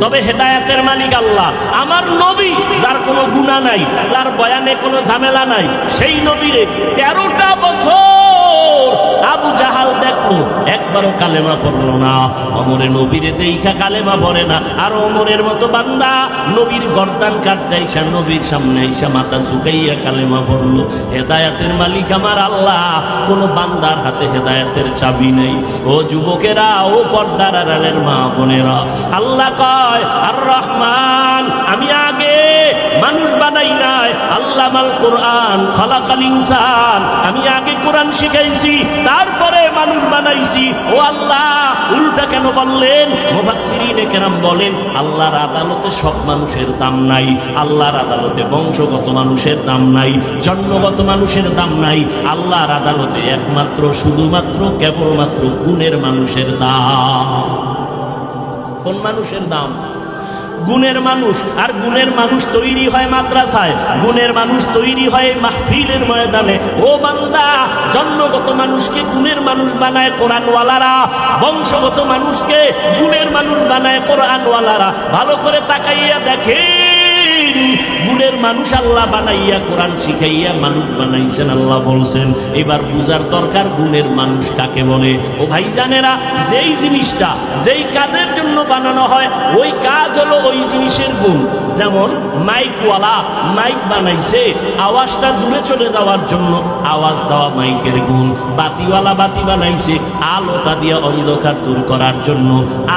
তবে হেদায়েতের মালিক আল্লাহ, আমার নবী যার কোনো গুনাহ নাই, যার বয়ানে কোনো ঝামেলা নাই, সেই নবীরে 13টা বছর আবু জাহাল দেখলো, একবারও কালেমা পড়লো না। ওমরে নবীরে দেইখা কালেমা পড়ে না, আর ওমরের মতো বান্দা নবীর গর্দান কাটতে আইসা নবীর সামনে আইসা মাথা ঝুঁকাইয়া কালেমা পড়লো। হেদায়েতের মালিক আমার আল্লাহ, কোনো বান্দার হাতে হেদায়েতের চাবি নেই। ও যুবকেরা, ও পর্দার আড়ালের মা বোনেরা, আল্লাহ কয় আর রহমান, আমি আগে মানুষ বানাই নাই, আল্লাহ মাল কোরআন খালাকাল ইনসান, আমি আগে কোরআন শিখাইছি, তারপরে মানুষ বানাইছি। ও আল্লাহ, উল্টা কেন বললেন? মুফাসসিরিনে কেরাম বলেন আল্লাহর আদালতে সব মানুষের দাম নাই, আল্লাহর আদালতে বংশগত মানুষের দাম নাই, জন্মগত মানুষের দাম নাই, আল্লাহর আদালতে একমাত্র শুধুমাত্র কেবলমাত্র গুণের মানুষের দাম। কোন মানুষের দাম? গুণের মানুষ। আর গুণের মানুষ তৈরি হয় মাদ্রাসায়, গুণের মানুষ তৈরি হয় মাহফিলের ময়দানে। ও বান্দা, জন্মগত মানুষকে গুণের মানুষ বানায় কোরআনওয়ালারা, বংশগত মানুষকে গুণের মানুষ বানায় কোরআনওয়ালারা। ভালো করে তাকাইয়া দেখেন, গুণের মানুষ আল্লাহ বানাইয়া কোরআন শিখাইয়া মানুষ বানাইছেন। আল্লাহ বলছেন এবার বুঝার দরকার গুণের মানুষ কাকে বলে। ও ভাই জানেরা, যেই জিনিসটা যেই কাজের জন্য বানানো হয় ওই কাজ হলো ওই জিনিসের গুণ। যেমন মাইকওয়ালা মাইক বানাইছে আওয়াজটা দূরে চলে যাওয়ার জন্য, আওয়াজ দেওয়া মাইকের গুণ। বাতিওয়ালা বাতি বানাইছে আলোটা দিয়ে অন্ধকার দূর করার জন্য,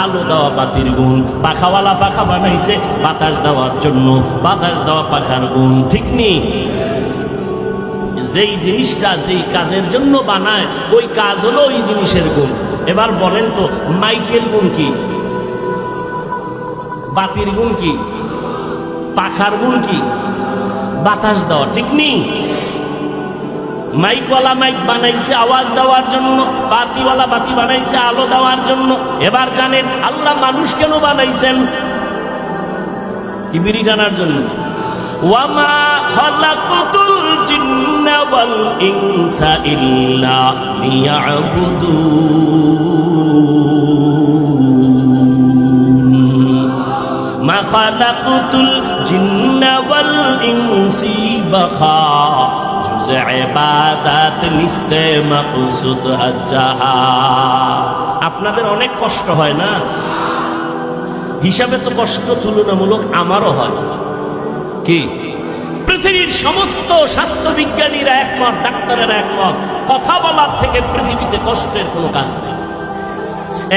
আলো দেওয়া বাতির গুণ। পাখাওয়ালা পাখা বানাইছে বাতাস দেওয়ার জন্য, বাতাস দেওয়া পাখার গুণ। ঠিক নেই? যেই জিনিসটা যেই কাজের জন্য বানায় ওই কাজ হলো ওই জিনিসের গুণ। এবার বলেন তো, মাইকের গুণ কি? বাতির গুণ কি? পাখার গুণ কি? বাতাস দেওয়া। ঠিক নেই? মাইকওয়ালা মাইক বানাইছে আওয়াজ দেওয়ার জন্য, বাতিওয়ালা বাতি বানাইছে আলো দেওয়ার জন্য। এবার জানেন আল্লাহ মানুষ কেন বানাইছেন? কি বিড়ি টানার জন্য? ওয়ামা খালাকুতুল জিন্না ওয়াল ইনসা ইল্লা লিয়াবুদুন, মা খালাকুতুল জিন্না ওয়াল ইনসি বাখা, জুজে ইবাদত নিস্তে মাকসুদ আজাহা। আপনাদের অনেক কষ্ট হয় না? হিসাবে তো কষ্ট তুলনামূলক আমারও হয়। কি? পৃথিবীর সমস্ত স্বাস্থ্য বিজ্ঞানীরা একমত, ডাক্তারেরা একমত, কথা বলার থেকে পৃথিবীতে কষ্টের কোনো কাজ নেই।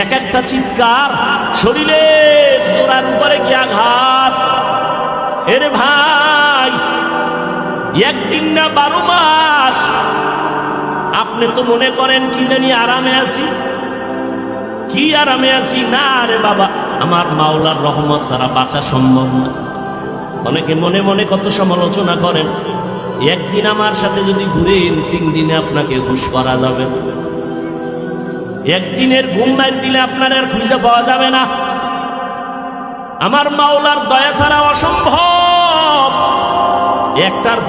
এক একটা চিৎকার শরীরের জোড়ার উপরে গিয়ে আঘাত। এরে ভাই, একদিন না 12 মাস। আপনি তো মনে করেন কি জানি আরামে আছি, কি আরামে আছি? না রে বাবা, আমার মাওলার রহমত ছাড়া বাঁচা সম্ভব না। অনেকে মনে মনে কত সমালোচনা করেন। একদিন আমার সাথে যদি ঘুরেন 3 দিনে আপনাকে হুশ করা যাবে। একদিনের ঘুম মার দিলে আপনার আর খুঁজে পাওয়া যাবে না। আমার মাওলার দয়া ছাড়া অসম্ভব। একটার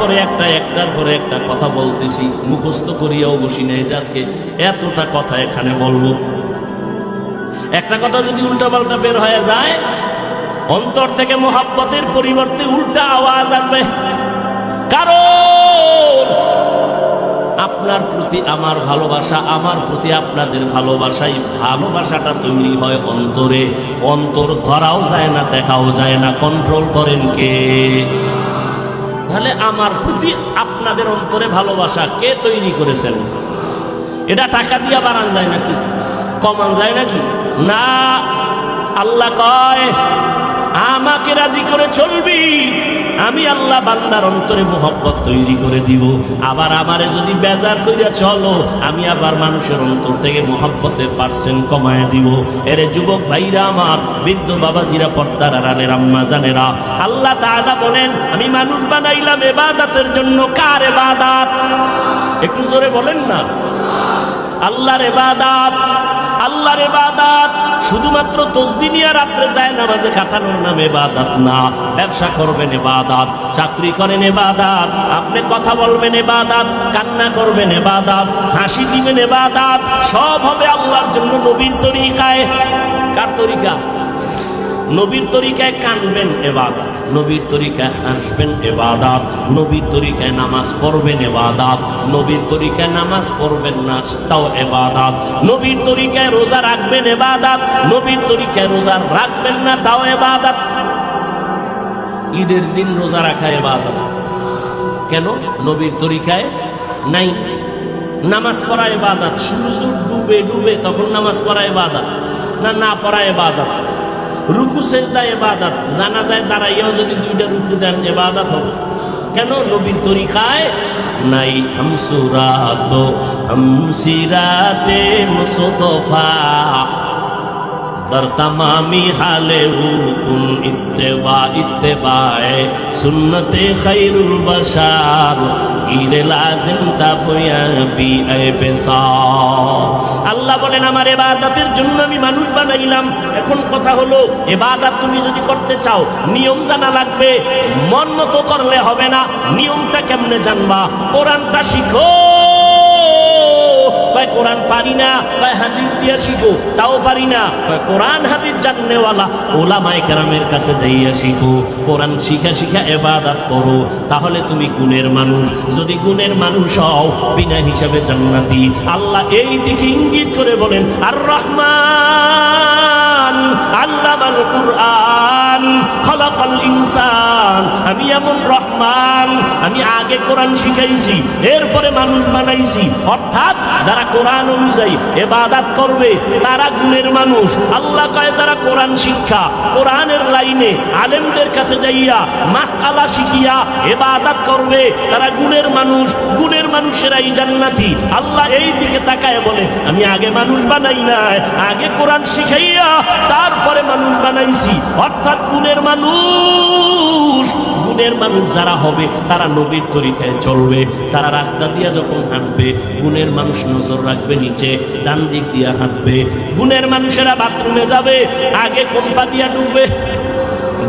পরে একটা কথা বলতেছি, মুখস্থ করিয়াও বসি নাই যে আজকে এতটা কথা এখানে বলবো। একটা কথা যদি উল্টাপাল্টা বের হয়ে যায়, অন্তর থেকে মোহাব্বতের পরিবর্তে উল্টা আওয়াজ আসবে। কারণ আপনার প্রতি আমার ভালোবাসা, আমার প্রতি আপনাদের ভালোবাসাই, ভালোবাসাটা তৈরি হয় অন্তরে। অন্তর ধরাও যায় না, দেখাও যায় না, কন্ট্রোল করেন কে? তাহলে আমার প্রতি আপনাদের অন্তরে ভালোবাসা কে তৈরি করেছেন? এটা টাকা দিয়ে বাড়ান যায় নাকি, কমান যায় নাকি? না, আল্লাহ কয় আমাকে রাজি করে চলবি, আমি আল্লাহ বান্দার অন্তরে মোহব্বত তৈরি করে দিব। আবার আমারে যদি বেজার কইরা চলো, আমি আবার মানুষের অন্তর থেকে মোহব্বতের পার্সেন্ট কমায় দিব। এরে যুবক ভাইরা আমার, বৃদ্ধ বাবাজিরা, পর্দার আড়ালের আম্মা জানেরা, আল্লাহ তাআলা বলেন আমি মানুষ বানাইলাম ইবাদতের জন্য। কার ইবাদত? একটু জোরে বলেন না। আল্লাহর ইবাদত। আল্লাহর ইবাদত শুধুমাত্র তাসবিহ নিয়ে রাত্রে যায় নামাজে কাটানোর নাম ইবাদত না। ব্যবসা করবেন ইবাদত, চাকরি করেন ইবাদত, আপনি কথা বলবেন ইবাদত, কান্না করবেন ইবাদত, হাসি দিবেন ইবাদত, সব হবে আল্লাহর জন্য নবীর তরিকায়। কার তরিকা? নবীর তরিকায় কানবেন ইবাদত, নবীর তরিকায় হাসবেন ইবাদত, নবীর তরিকায় নামাজ পড়বেন ইবাদত, নবীর তরিকায় নামাজ পড়বেন না তাও ইবাদত, নবীর তরিকায় রোজা রাখবেন ইবাদত, নবীর তরিকায় রোজা রাখবেন না তাও ইবাদত। ঈদের দিন রোজা রাখা ইবাদত। কেন? নবীর তরিকায় নাই। নামাজ পড়া ইবাদত, সূর্য ডুবে ডুবে তখন নামাজ পড়া ইবাদত না, না পড়া ইবাদত। রুকু সেজদা ইবাদত, জানাজায় দাঁড়াইয়াও যদি দুইটা রুকু দেন ইবাদত হবে। কেন? নবীর তরিকায় নাই। হামসুরাত হামসিরাতে মুস্তফা দর তামামি হালে হুকুম ইত্তেবা ইত্তেবায়ে সুন্নতে খায়রুল বাশার গিরে লাজিম তাবয়া বি আইবেসা। আল্লাহ বলেন আমার ইবাদতের জন্য আমি মানুষ বানাইলাম। এখন কথা হলো, ইবাদত তুমি যদি করতে চাও নিয়ম জানা লাগবে। মন মতো করলে হবে না। নিয়মটা কেমনে জানবা? কোরআনটা শিখো। কয় কোরআন পারি না, কয় হাদিস দিয়ে শিখো, তাও পারি না। কয় কোরআন হাদিস জাননেওয়ালা ওলামায়ে কেরামের কাছে যাইয়া শিখো। কোরআন শিখা শিখা ইবাদত করো, তাহলে তুমি গুণের মানুষ। যদি গুণের মানুষ হও, বিনা হিসাবে জান্নাতি। আল্লাহ এই দিকে ইঙ্গিত করে বলেন আর রহমান আল্লামাল কুরআন খলাকাল ইনসান। আমি এমন রহমান, আমি আগে কোরআন শিখাইছি, এরপরে মানুষ বানাইছি। অর্থাৎ যারা কোরআন অনুযায়ী ইবাদত করবে তারা গুণের মানুষ। আল্লাহ কয় যারা কোরআন শিক্ষা, কোরআনের লাইনে আলেমদের কাছে যাইয়া মাসআলা শিখিয়া ইবাদত করবে তারা গুণের মানুষ। গুণের মানুষেরাই জান্নাতি। আল্লাহ এই দিকে তাকায় বলে আমি আগে মানুষ বানাই নাই, আগে কোরআন শিখাইয়া তারপরে মানুষ বানাইছি। অর্থাৎ গুণের মানুষ। গুণের মানুষ যারা হবে তারা নবীর তরিকায় চলবে। তারা রাস্তা দিয়ে যখন হাঁটবে, গুণের মানুষ নজর রাখবে নিচে, ডান দিক দিয়ে হাঁটবে। গুণের মানুষেরা বাথরুমে যাবে, আগে কোন পা দিয়া ডুববে?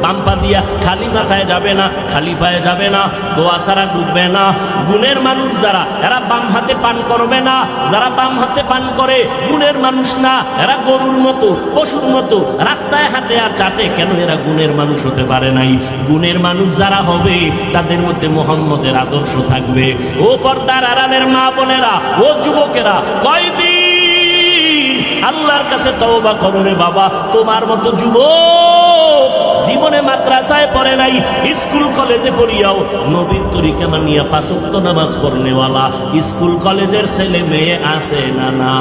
বাম পা দিয়া। খালি মাথায় যাবে না, খালি পায়ে যাবে না, দোয়া ছাড়া ডুববে না। গুণের মানুষ যারা, এরা বাম হাতে পান করবে না। যারা বাম হাতে পান করে গুণের মানুষ না, এরা গরুর মতো, পশুর মতো রাস্তায় হাঁটে আর চাটে। কেন? এরা গুণের মানুষ হতে পারে নাই। গুণের মানুষ যারা হবে তাদের মধ্যে মুহাম্মদের আদর্শ থাকবে। ও পর্দার আড়ালের মা বোনেরা, ও যুবকেরা, কয়দিন আল্লাহর কাছে তওবা করো রে বাবা। তোমার মতো যুবক জীবনে মাদ্রাসায় পড়ে নাই, স্কুল কলেজে পড়িয়াও নবীর তরিকা মানিয়া 5 ওয়াক্ত নামাজ পড়নেওয়ালা স্কুল কলেজের ছেলে মেয়ে আছে না? না।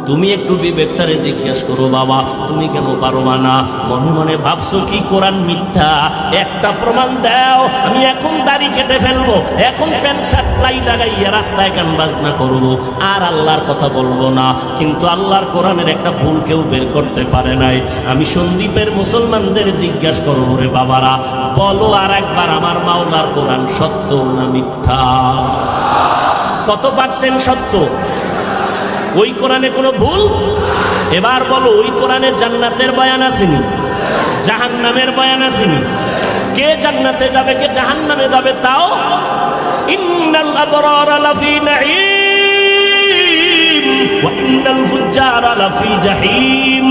তুমি একটু বিবেকটারে জিজ্ঞাসা করো বাবা, তুমি কেন পারবা না? মনে মনে ভাবছো কি কোরআন মিথ্যা? একটা প্রমাণ দাও। আমি এখন দাড়ি কেটে ফেলবো, এখন প্যান্ট শার্ট টাই লাগাইয়া রাস্তায় গান বাজনা করবো, আর আল্লাহর কথা বলবো না। কিন্তু আল্লাহর কোরআনের একটা ভুল কেউ বের করতে পারে নাই। আমি সন্দ্বীপের মুসলমানদের জিজ্ঞাসা করবো রে বাবারা, বলো আর একবার আমার মাওলার কোরআন সত্য না মিথ্যা? কত পার্সেন্ট সত্য? ওই কোরআনে কোনো ভুল? এবার বলো, ওই কোরআনে জান্নাতের বয়ান আসেনি, জাহান্নামের বয়ান আসেনি? কে জান্নাতে যাবে, কে জাহান্নামে যাবে তাও? ইন্নাল আবরারা লাফি নাঈম ওয়া ইন্নাল ফুজ্জারা লাফি জাহিম।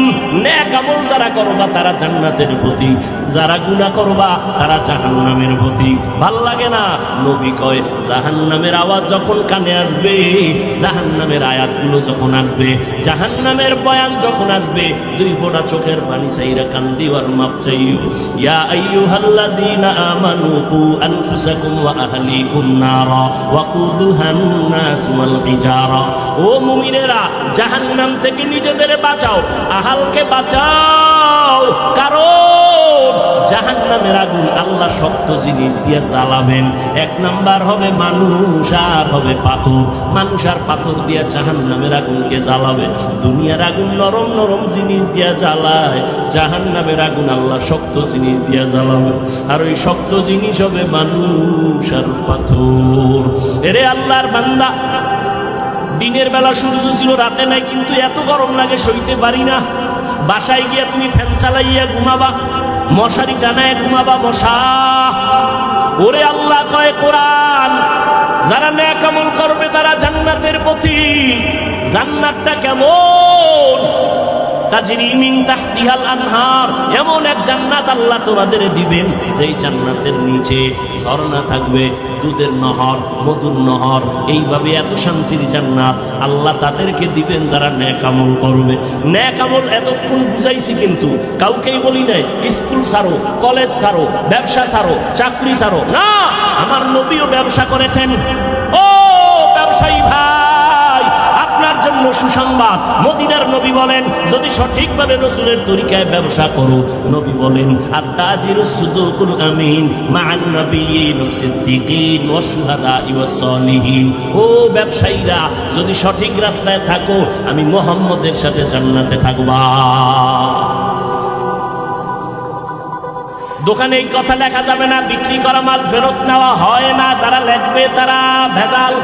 নেক আমল যারা করবা তারা জান্নাতের প্রতীক, যারা গুনাহ করবা তারা জাহান্নামের প্রতীক। ভাল লাগে না? নবী কয় জাহান্নামের আওয়াজ যখন কানে আসবে, জাহান্নামের আয়াতগুলো যখন আসবে, জাহান্নামের বয়ান যখন আসবে, দুই ফোঁটা চোখের পানি চাইরা কান্দি আর মাপ চাইও। ইয়া আইয়ুহাল্লাযীনা আমানু কু আনফুসাকুম ওয়া আহলিকুম নারা ওয়াকুদুহান নাস ওয়াল হিজারা। ও মুমিনেরা, জাহান্নাম থেকে নিজেদের বাঁচাও, আহালকে বাঁচাও। কারণ জাহান্নামের আগুন আল্লাহ শক্ত জিনিস দিয়ে জ্বালাবেন। এক নাম্বার হবে মানুষ আর হবে পাথর। মানুষ আর পাথর দিয়ে জাহান্নামের আগুনকে জ্বালাবে। দুনিয়ার আগুন নরম নরম জিনিস দিয়ে জ্বালায়, জাহান্নামের আগুন আল্লাহ শক্ত জিনিস দিয়ে জ্বালাবে। আর ওই শক্ত জিনিস হবে মানুষ আর পাথর। এরে আল্লাহর বান্দা, দিনের বেলা সূর্য ছিল, রাতে নাই, কিন্তু এত গরম লাগে সইতে পারি না। বাসায় গিয়া তুমি ফ্যান চালাইয়া ঘুমাবা, মশারি টানায় ঘুমাবা, মশা। ওরে আল্লাহ কয় কোরআন, যারা নেক আমল করবে তারা জান্নাতের পথিক। জান্নাতটা কেমন? তাজরি মিন তাহতিহাল আনহার, এমন এক জান্নাত আল্লাহ তোমাদের দিবেন যেই জান্নাতের নিচে ঝর্ণা থাকবে, দুধের নহর, মধুর নহর। এইভাবে এত শান্তির জান্নাত আল্লাহ তাদেরকে দিবেন যারা নেক আমল করবে। নেক আমল এতক্ষণ বুঝাইছি, কিন্তু কাউকেই বলি নাই স্কুল ছাড়ো, কলেজ ছাড়ো, ব্যবসা ছাড়ো, চাকরি ছাড়ো। না, আমার নবীও ব্যবসা করেছেন। ও ব্যবসায়ী ভাই, আপনার জন্য সুসংবাদ। মদিনার নবী বলেন, যদি সঠিকভাবে রাসূলের তরিকায় ব্যবসা করো, নবী বলেন আত-তাজিরুস সুদুকুল আমিন মা'আন নাবিয়্যিন ওয়াস-সিদ্দিকিন ওয়াশ-শুহাদা'i ওয়াস-সালিহিন। ও ব্যবসায়ীরা, যদি সঠিক রাস্তায় থাকো, আমি মুহাম্মদের সাথে জান্নাতে থাকবা। দোকানে এই কথা লেখা যাবে না, বিক্রি করা মাল ফেরত নেওয়া হয় না। যারা লিখবে তারা ভেজাল।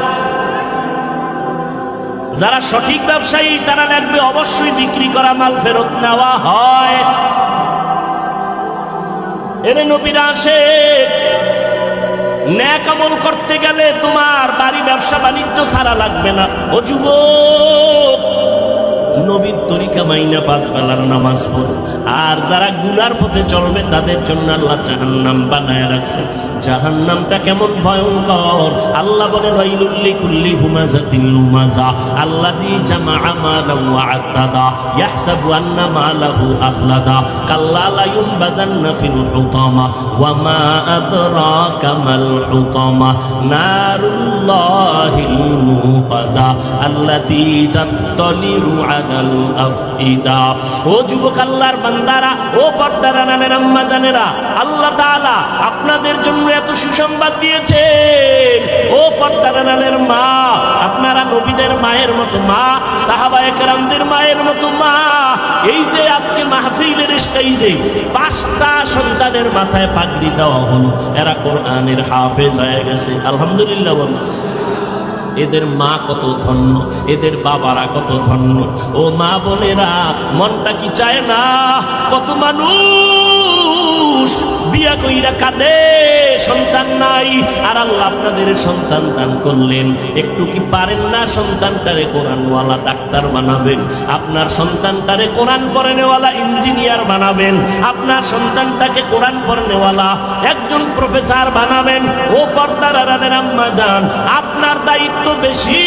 যারা সঠিক ব্যবসায়ী তারা লিখবে অবশ্যই বিক্রি করা মাল ফেরত নেওয়া হয়। এর নবীরা আসে, নেক আমল করতে গেলে তোমার বাড়ি ব্যবসা বাণিজ্য ছাড়া লাগবে না। ও যুবক, নবীর তরিকা মাইনা 5 বেলার নামাজ পড়ো। আর যারা গুনার পথে চলবে তাদের জন্য আল্লাহ জাহান্নাম বানায় রাখছে। জাহান্নামটা কেমন ভয়ঙ্কর! আল্লাহ বলেন ওয়াইলুল লিকুল্লি হুমাযাতিল লুমাযা আল্লাযী জামাআ মালান ওয়া আদ্দাদা ইয়াহসাবু আন্না মালাহু আখলাদা কাল্লা লা ইউনবাযান্না ফিল হুতামা ওয়া মা আদরাকা মাল হুতামা নারুল্লাহিল মুকাদা আল্লাতী তাত্তালিউ আলাল আফইদা। ও যুবক, আল্লাহর বান্দারা, ও পর্দারা নামের আম্মা জানেরা, আল্লাহ তাআলা আপনাদের জন্য এত সুসংবাদ দিয়েছেন। ও পর্দারা নামের মা, আপনারা নবীদের মায়ের মতো মা, সাহাবায়ে কেরামদের মায়ের মতো মা। এই যে আজকে মাহফিলের স্টেজে 5টা সন্তানের মাথায় পাগড়ি দেওয়া হলো, এরা কোরআনের হাফেজ হয়ে গেছে। আলহামদুলিল্লাহ বলুন। এদের মা কত ধন্য, এদের বাবারা কত ধন্য। ও মা বোনেরা, মনটা কি চায় না? কত মানুষ বিয়া কইরা কাঁদে, সন্তান নাই। আর আল্লাহ আপনাদের সন্তান দান করলেন, একটু কি পারেন না সন্তানটারে কোরআনওয়ালা ডাক্তার বানাবেন? আপনার সন্তানটারে কোরআন পড়ানেওয়ালা ইঞ্জিনিয়ার বানাবেন? আপনার সন্তানটাকে কোরআন পড়ানেওয়ালা একজন প্রফেসর বানাবেন? ও পর্দার আড়ালের আম্মা জান, আপনার দায়িত্ব বেশি।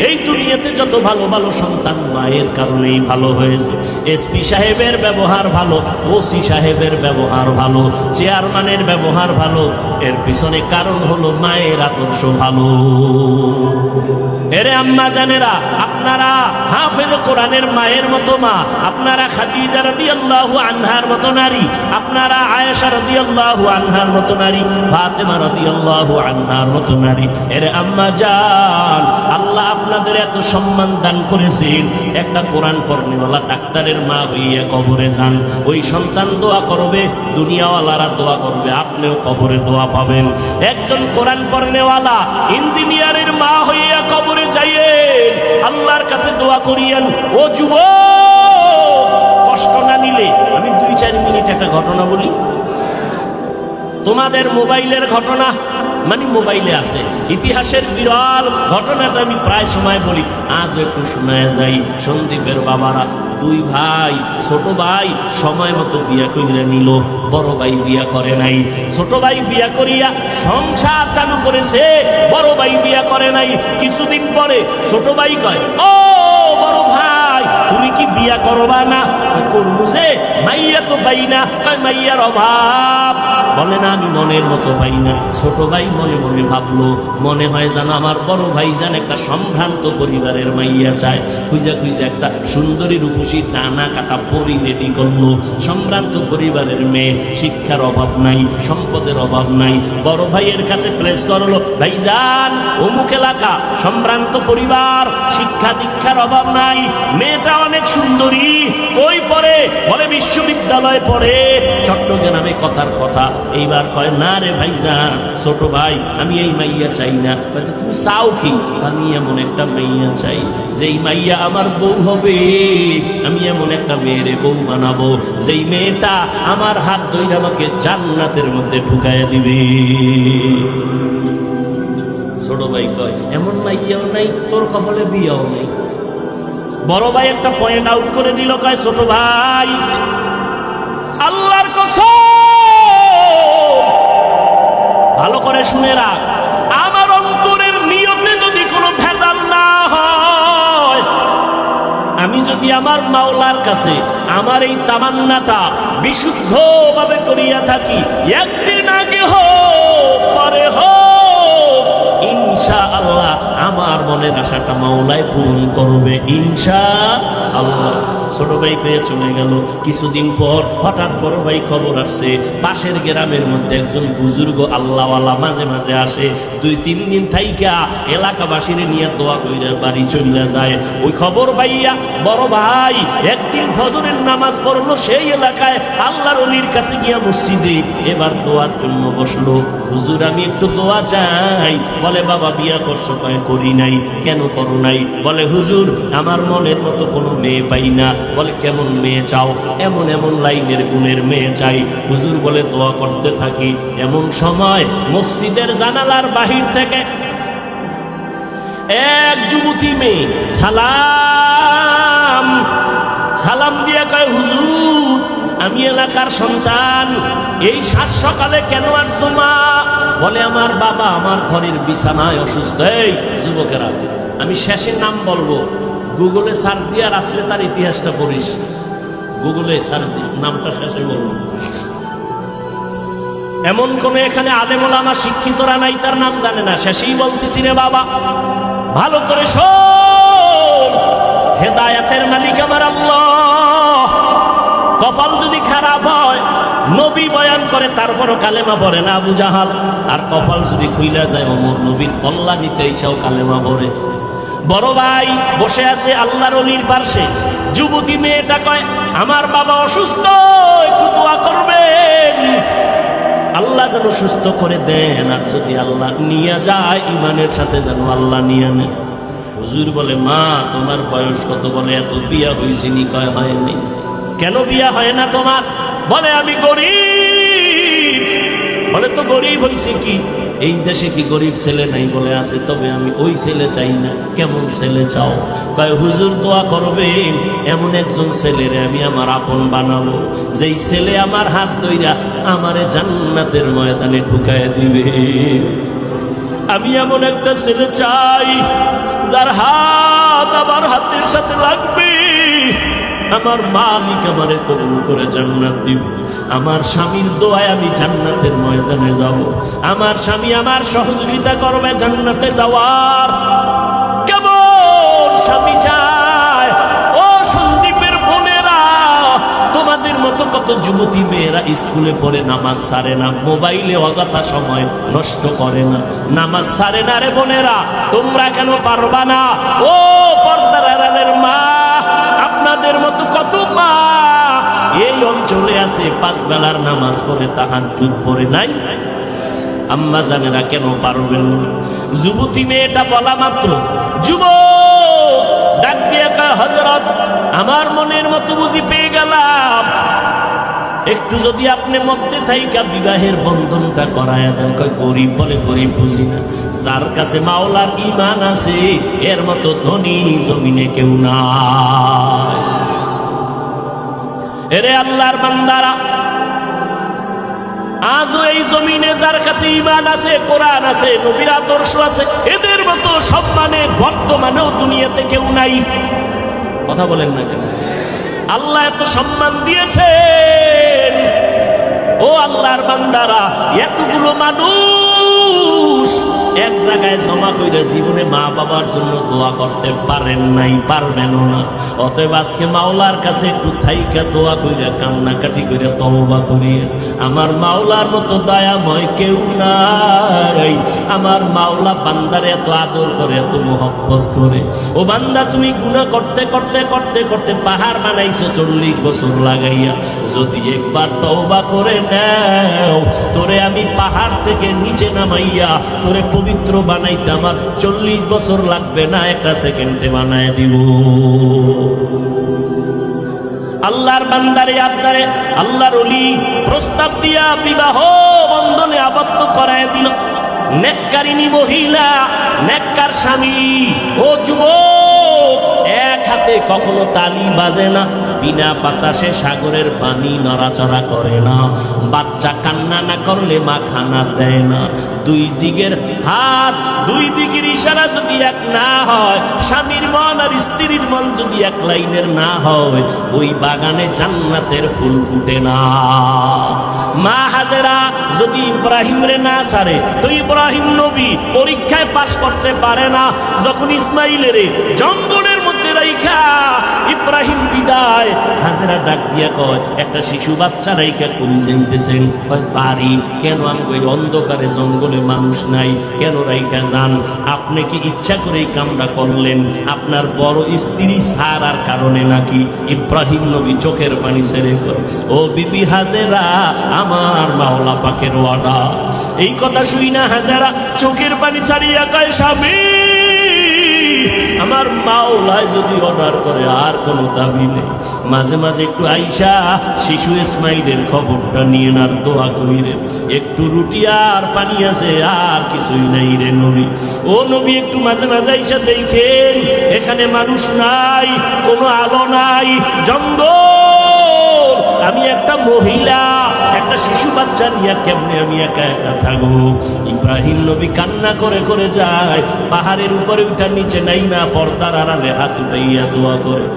এই দুনিয়াতে যত ভালো ভালো সন্তান মায়ের কারণেই ভালো হয়েছে। এসপি সাহেবের ব্যবহার ভালো, ওসি সাহেবের ব্যবহার ভালো, চেয়ারম্যানের ব্যবহার ভালো, এর পিছনে কারণ হলো মায়ের আদর্শ ভালো। এরে আম্মা জানেরা, আপনারা হাফেজ কোরআনের মায়ের মতো মা, আপনারা খাদিজা রাদিয়াল্লাহু আনহার মতো নারী, আপনারা আয়েশা রাদিয়াল্লাহু আনহার মতো নারী, ফাতেমা রাদিয়াল্লাহু আনহার মতো নারী। এরে আম্মা জান, আল্লাহ আপনাদের এত সম্মান দান করেছেন। একটা কোরআন পড়নেওয়ালা ডাক্তারের মা হইয়া কবরে যান, ওই সন্তান দোয়া করবে, দুনিয়াওয়ালারা দোয়া করবে, আপনিও কবরে দোয়া পাবেন। একজন কোরআন পড়নেওয়ালা ইঞ্জিনিয়ারের মা হইয়া কবরে যাইয়েন, আল্লাহর কাছে দোয়া করিয়েন। ও যুবক, কষ্ট না নিলে আমি 2-4 মিনিট একটা ঘটনা বলি। তোমাদের মোবাইলের ঘটনা, মানে মোবাইলে আছে। ইতিহাসের বিরল ঘটনাটা আমি প্রায় সময় বলি, আজ একটু শোনায় যাই। সন্দীপের বাবারা দুই ভাই, ছোট ভাই সময় মতো বিয়া করিয়া নিল, বড় ভাই বিয়া করে নাই। ছোট ভাই বিয়া করিয়া সংসার চালু করেছে, বড় ভাই বিয়া করে নাই। কিছুদিন পরে ছোট ভাই কয়, ও বড় ভাই তুমি কি বিয়া করবা না? করবো যে, মাইয়া তো পাই না। কয় মাইয়ার অভাব। বলে না আমি মনের মতো পাই না। ছোট ভাই মনে মনে ভাবলো, মনে হয় যেন আমার বড় ভাই যেন একটা সম্ভ্রান্ত পরিবারের মাইয়া চায়। খুঁজা খুঁজা একটা সুন্দরী রূপসী টানা কাটা পরি রেডি করলো। সম্ভ্রান্ত পরিবারের মেয়ে, শিক্ষার অভাব নাই, সম্পদের অভাব নাই। বড় ভাইয়ের কাছে প্লেস করলো, ভাইজান অমুক এলাকা, সম্ভ্রান্ত পরিবার, শিক্ষা দীক্ষার অভাব নাই, মেয়েটা অনেক সুন্দরী। কই পড়ে? বলে বিশ্ববিদ্যালয়ে পড়ে, চট্টগ্রামে। কথার কথা। এইবার কয় না রে ভাইজান, ছোট ভাই আমি এই মাইয়া চাই না। তুমি চাও কি? আমি এমন একটা মাইয়া চাই যেই মাইয়া আমার বউ হবে। আমি এমন একটা মেয়েরে বউ বানাবো যেই মেয়েটা আমার হাত ধরে আমাকে জান্নাতের মধ্যে ঢুকাইয়া দিবে। ছোট ভাই কয় এমন মাইয়াও নাই, তোর কপালে বিয়াও নাই। বড় ভাই একটা পয়েন্ট আউট করে দিল, কয় ছোট ভাই আল্লাহর কসম, ভালো করে শুনে রাখ, আমার অন্তরের নিয়তে যদি কোনো ভেজাল না হয়, আমি যদি আমার মাওলার কাছে আমার এই তামান্নাটা বিশুদ্ধভাবে করিয়া থাকি, একদিন আগে হোক পরে হোক, ইনশাআল্লাহ আমার মনের আশাটা মাওলাই পূরণ করবে ইনশাআল্লাহ। ছোট ভাই পেয়ে চলে গেল। কিছুদিন পর হঠাৎ বড় ভাই খবর আসছে, পাশের গ্রামের মধ্যে একজন বুজুর্গ আল্লাহওয়ালা মাঝে মাঝে আসে। 2-3 দিন থাইকা এলাকাবাসীর নিয়ে দোয়া কইরা বাড়ি চলে যায়। ওই খবর পাইয়া বড় ভাই একদিন ফজরের নামাজ পড়লো সেই এলাকায় আল্লাহর ওলির কাছে গিয়া মসজিদে। এবার দোয়ার জন্য বসলো। হুজুর আমি একটু দোয়া চাই। বলে বাবা বিয়া করছো? কয় করি নাই। কেন করো নাই? বলে হুজুর আমার মনের মতো কোনো মেয়ে পাই না। বলে কেমন মেয়ে চাও? এমন এমন লাইনের গুণের মেয়ে চাই। হুজুর বলে দোয়া করতে থাকি। এমন সময় মসজিদের জানালার বাহির থেকে এক যুবতী মেয়ে সালাম দিয়ে কয় হুজুর আমি এলাকার সন্তান, এই সাত সকালে কেন আসছো মা? বলে আমার বাবা আমার ঘরের বিছানায় অসুস্থ। এই যুবকেরা আমি শেষে নাম বলবো, গুগলে সার্চ দিয়া রাত্রে তার ইতিহাসটা পড়িস। গুগলে সার্চ দিস, নামটা শেষে বলবো। এমন কোন এখানে আলেম ওলামা শিক্ষিতরা নাই তার নাম জানে না। শেষেই বলতেছি রে বাবা, ভালো করে শোন। হেদায়েতের মালিক আমার আল্লাহ। কপাল যদি খারাপ হয়, নবী বয়ান করে তারপরও কালেমা পড়ে না আবু জাহাল। আর কপাল যদি খুইলা যায়, ওমর নবীর কল্লা নিতে এসেও কালেমা পড়ে। বড় ভাই বসে আছে আল্লাহর ওলির পাশে। যুবতী মেয়েটা কয় আমার বাবা অসুস্থ, একটু দোয়া করবেন, আল্লাহ যেন সুস্থ করে দেন। আর যদি আল্লাহ নিয়ে যায়, ইমানের সাথে যেন আল্লাহ নিয়ে নেন। হুজুর বলে মা তোমার বয়স কত? বলে এত, বিয়া হয়েছে নি? কয় হয়নি। কেন বিয়া হয় না তোমার? বলে আমি গরিব। বলে তো গরিব হয়েছে কি? এই দেশে কি গরিব ছেলে নাই? বলে আছে, তবে আমি ওই ছেলে চাই না। কেমন ছেলে চাও? কয় হুজুর দোয়া করবেন, এমন একজন ছেলেরে আমি আমার আপন বানাবো, যেই ছেলে আমার হাত ধইরা আমারে জান্নাতের ময়দানে ঢুকায় দিবে। আমি এমন একটা ছেলে চাই যার হাত আমার হাতের সাথে লাগবে। আমার মালিক আমারে কবুল করে জান্নাত দিব। আমার স্বামীর দোয়ায় আমি জান্নাতের ময়দানে যাব। আমার স্বামী আমার সহযোগিতা করবে জান্নাতে যাওয়ার। কেমন স্বামী চায়? ও সন্দীপের বোনেরা, তোমাদের মতো কত যুবতী মেয়েরা স্কুলে পড়ে নামাজ ছাড়ে না, মোবাইলে অযথা সময় নষ্ট করে না, নামাজ ছাড়ে না রে বোনেরা। তোমরা কেন পারবা না? ও পর্দার আড়ালের মা, আপনাদের মতো কত মা এই অঞ্চলে আছে 5 বেলার নামাজ পড়ে, তাহাজ্জুদ পড়ে নাই। আম্মা জানেরা কেন পারবেন না? যুবতী মেয়েটা বলা মাত্র যুবক ডাক দিয়ে কয় হযরত আমার মনের মতো বুঝি পেয়ে গেলাম। একটু যদি আপনি মধ্যে থাইকা বিবাহের বন্ধনটা করায়া দেন। কয় গরিব বলে গরিব বুঝি না, যার কাছে মাওলার ঈমান আছে এর মতো ধনী জমিনে কেউ নাই। এরে আল্লাহর বান্দারা, আজও এই জমিনে যার কাছে ঈমান আছে, কোরআন আছে, নবীর আদর্শ আছে, এদের মতো সম্মানে বর্তমানেও দুনিয়াতে কেউ নাই। কথা বলেন না কেন? আল্লাহ এত সম্মান দিয়েছেন। ও আল্লাহর বান্দারা, এতগুলো মানুষ এক জায়গায় জমা কইরা জীবনে মা বাবার জন্য দোয়া করতে পারেন নাই, পারবেনও না। অতএব আজকে মাওলার কাছে একটু থাইকা দোয়া কইরা কান্নাকাটি কইরা তওবা করিয়া, আমার মাওলার মতো দয়াময় কেউ নাই। আমার মাওলা বান্দারে এত আদর করে, এত মোহব্বত করে। ও বান্দা, তুমি গুনাহ করতে করতে করতে করতে পাহাড় বানাইছো 40 বছর লাগাইয়া। যদি একবার তওবা করে নাও, তোরে আমি পাহাড় থেকে নিচে নামাইয়া তোরে পবিত্র বানাইতে আমার 40 বছর লাগবে না, একটা সেকেন্ডে বানায় দিব। আল্লাহর বান্দারে আপনারে আল্লাহর ওলি প্রস্তাব দিয়া বিবাহ বন্ধনে আবদ্ধ করায় দিল। নেককারিনী মহিলা, নেককার স্বামী। ও যুবক, এক হাতে কখনো তালি বাজে না, বিনা বাতাসে সাগরের পানি নড়াচড়া করে না, বাচ্চা কান্না না করলে মা খানা দেয় না। দুই দিকের হাত, দুই দিকের ইশারা যদি এক না হয়, স্বামীর মন আর স্ত্রীর মন যদি এক লাইনের না হয়, ওই বাগানে জান্নাতের ফুল ফুটে না। মা হাজেরা যদি ইব্রাহিমরে না ছাড়ে, তো ইব্রাহিম নবী পরীক্ষায় পাশ করতে পারে না। যখন ইসমাইলের জঙ্গলের মধ্যে রাইখা ইব্রাহিম বিদায়, হাজেরা ডাক দিয়া কয়, একটা শিশু বাচ্চা রাইখা কই যাইতেছেন? কয় পারি। কেন? আমি কই অন্ধকারে জঙ্গলে মানুষ নাই, কেন রাইখা যান? আপনি কি ইচ্ছা করে এই কামটা করলেন? আপনার বড় স্ত্রী ছাড়ার কারণে নাকি? ইব্রাহিম নবী চোখের পানি ছেড়ে কয়, ও বিবি হাজেরা, আমার মাওলা পাকের ওয়াদা। এই কথা শুই না হাজেরা চোখের পানি ছাড়িয়া কয়, স্বামী, আমার মাওলায় যদি অর্ডার করে আর কোনো দাবি নেই। মাঝে মাঝে একটু আইসা শিশু ইসমাইলের খবরটা নিয়ে আর দোয়া করিলেন। একটু রুটি আর পানি আছে, আর কিছুই নাই রে নবী। ও নবী, একটু মাঝে মাঝে আইসা দেখেন, এখানে মানুষ নাই, কোনো আলো নাই, জঙ্গল। আমি একটা মহিলা, একটা শিশু বাচ্চা নিয়ে কেমনে আমি একা একা থাকবো? ইব্রাহিম নবী কান্না করে করে যায়, পাহাড়ের উপরে উঠা নিচে নাই না, পর্দার আড়ালে হাত উঠাইয়া দোয়া করে,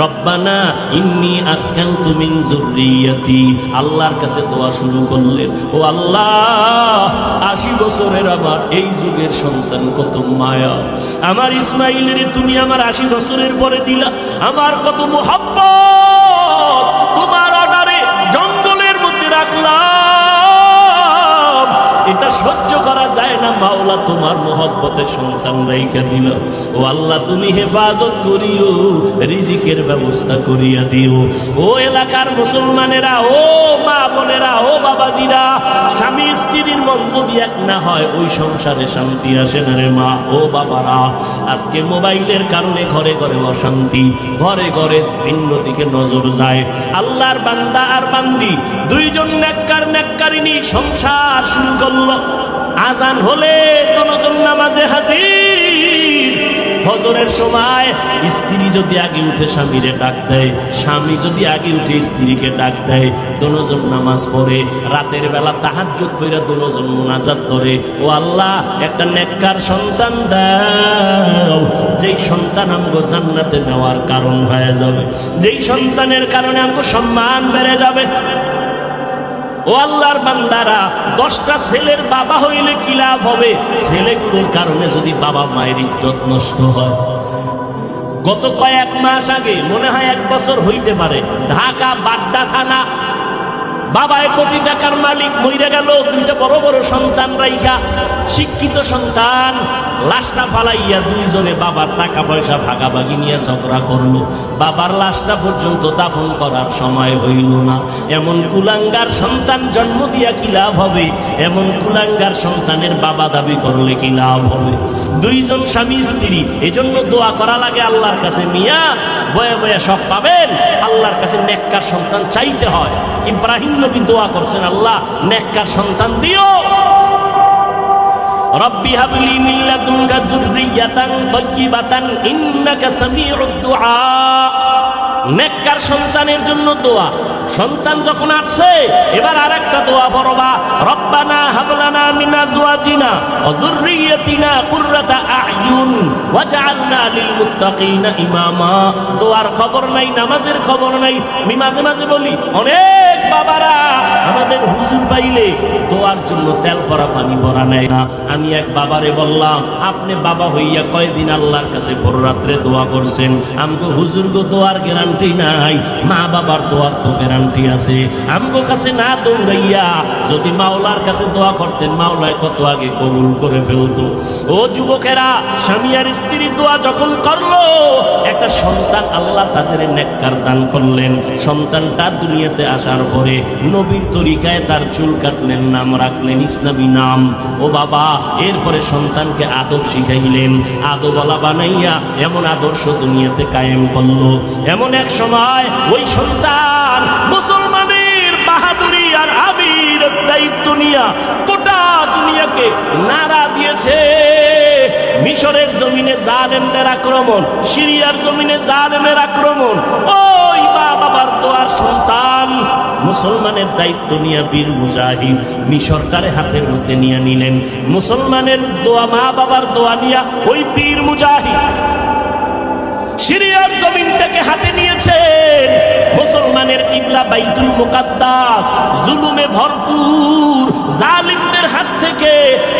রব্বানা ইন্নী আসকানতু মিন যুররিয়াতি। আল্লাহর কাছে দোয়া শুরু করলেন, ও আল্লাহ, 80 বছরের আমার এই যুগের সন্তান কত মায়া। আমার ইসমাইলের তুমি আমার 80 বছরের পরে দিলা। আমার কত মুহাব্বত তোমার অর্ডারে জঙ্গলের মধ্যে রাখলাম, এটা সহ্য করা যায় না। মাওলা, তোমার মোহব্বতের সন্তান রাইখা দিল। ও আল্লাহ, তুমি হেফাজত করিও, রিজিকের ব্যবস্থা করিয়া দিও। ও এলাকার মুসলমানেরা, ও মা বোনেরা, ও বাবাজিরা, স্বামী স্ত্রীর মন যদি এক না হয়, ওই সংসারে শান্তি আসে না রে মা। ও বাবারা, আজকে মোবাইলের কারণে ঘরে ঘরে অশান্তি, ঘরে ঘরে ভিন্ন দিকে নজর যায়। আল্লাহর বান্দা আর বান্দি দুইজন নেককার নেককারিনী সংসার শুরু করলো। আজান হলে দুজন নামাজে হাজির। ফজরের সময় স্ত্রী যদি আগে উঠে স্বামীরে ডাক দেয়, স্বামী যদি আগে উঠে স্ত্রীকে ডাক দেয়, দুজন নামাজ পড়ে। রাতের বেলা তাহাজ্জুদ কইরা দুজন মুনাজাত করে, ও আল্লাহ, একটা নেককার সন্তান দাও, যেই সন্তান আমগো জান্নাতে নেওয়ার কারণ হয়ে যাবে, যেই সন্তানের কারণে আমগো সম্মান বেড়ে যাবে। ও আল্লাহর বান্দারা, 10টা ছেলের বাবা হইলে কি লাভ হবে? ছেলেগুলোর কারণে যদি বাবা মায়ের ইজ্জত নষ্ট হয়। গত কয়েক মাস আগে, মনে হয় 1 বছর হইতে পারে, ঢাকা বাড্ডা থানা, বাবা 1 কোটি টাকার মালিক মইরা গেল, 2টা বড় বড় সন্তান রাইখা, শিক্ষিত সন্তান। লাশটা ফালাইয়া দুইজনে বাবার টাকা পয়সা ভাগাভাগি নিয়ে ঝগড়া করলো। বাবার লাশটা পর্যন্ত দাফন করার সময় হইল না। এমন কুলাঙ্গার সন্তান জন্ম দিয়া কি লাভ হবে? এমন কুলাঙ্গার সন্তানের বাবা দাবি করলে কি লাভ হবে? দুইজন স্বামী স্ত্রী, এজন্য দোয়া করা লাগে আল্লাহর কাছে, মিয়া বয়ে বয়ে সব পাবেন। আল্লাহর কাছে নেককার সন্তান চাইতে হয়। ইব্রাহিম নবী দোয়া করছেন, আল্লাহ নেককার সন্তান দিও। রব্বি হাবলি মিন লাদুনকা যুররিয়াতান তাইয়্যিবাতান ইন্নাকা সামিউদ দুআ। নেককার সন্তানের জন্য দোয়া। সন্তান যখন আসছে এবার আরেকটা দোয়া পড়বা, রব্বানা হাবলানা মিন আজওয়াজিনা ওয়া যুররিয়াতিনা কুররাতা আ'য়ুন ওয়াজআলনা লিল মুত্তাকিনা ইমামা। দোয়ার খবর নাই, নামাজের খবর নাই। আমি মাঝে মাঝে বলি, অনেক বাবারা আমাদের হুজুর পাইলে দোয়ার জন্য তেল পরা পানি ভরা নেয় না। আমি এক বাবারে বললাম, আপনি বাবা হইয়া কয়দিন আল্লাহর কাছে ভোর রাত্রে দোয়া করছেন? আমগো হুজুর গো দোয়ার গ্যারান্টি নাই, মা বাবার দোয়ার তো গ্যারান্টি আছে। আমগো কাছে না দৌড়াইয়া যদি মাওলার কাছে দোয়া করতেন, মাওলায় কত আগে কবুল করে ফেলতো। ও যুবকেরা, স্বামী আর স্ত্রী দোয়া যখন করলো, একটা সন্তান আল্লাহ তাদের নেককার দান করলেন। সন্তানটা দুনিয়াতে আসার পরে নবীর তরিকায় তার চুল কাটলেন, নাম রাখলেন ইসলামী নাম। ও বাবা, এরপরে সন্তানকে আদব শিখাইলেন, আদবওয়ালা বানাইয়া এমন আদর্শ দুনিয়াতে কায়েম করলো। এমন এক সময় ওই সন্তান মুসলমানের বাহাদুরি আর আবির দায়িত্ব নিয়া গোটা দুনিয়াকে নাড়া দিয়েছে। মিশরের জমিনে জালেমদের আক্রমণ, সিরিয়ার জমিনে জালেমের আক্রমণ। ওই মা বাবার দোয়ার সন্তান মুসলমানের দায়িত্ব নিয়ে বীর মুজাহিদ মিশরটারে হাতের মধ্যে নিয়ে নিলেন। মুসলমানের দোয়া, মা বাবার দোয়া নিয়া ওই বীর মুজাহিদ সিরিয়ার জমিনটাকে হাতে নিয়েছেন। মুসলমানের কিবলা বাইতুল মুকাদ্দাস জুলুমে ভরপুর জালিমদের হাত থেকে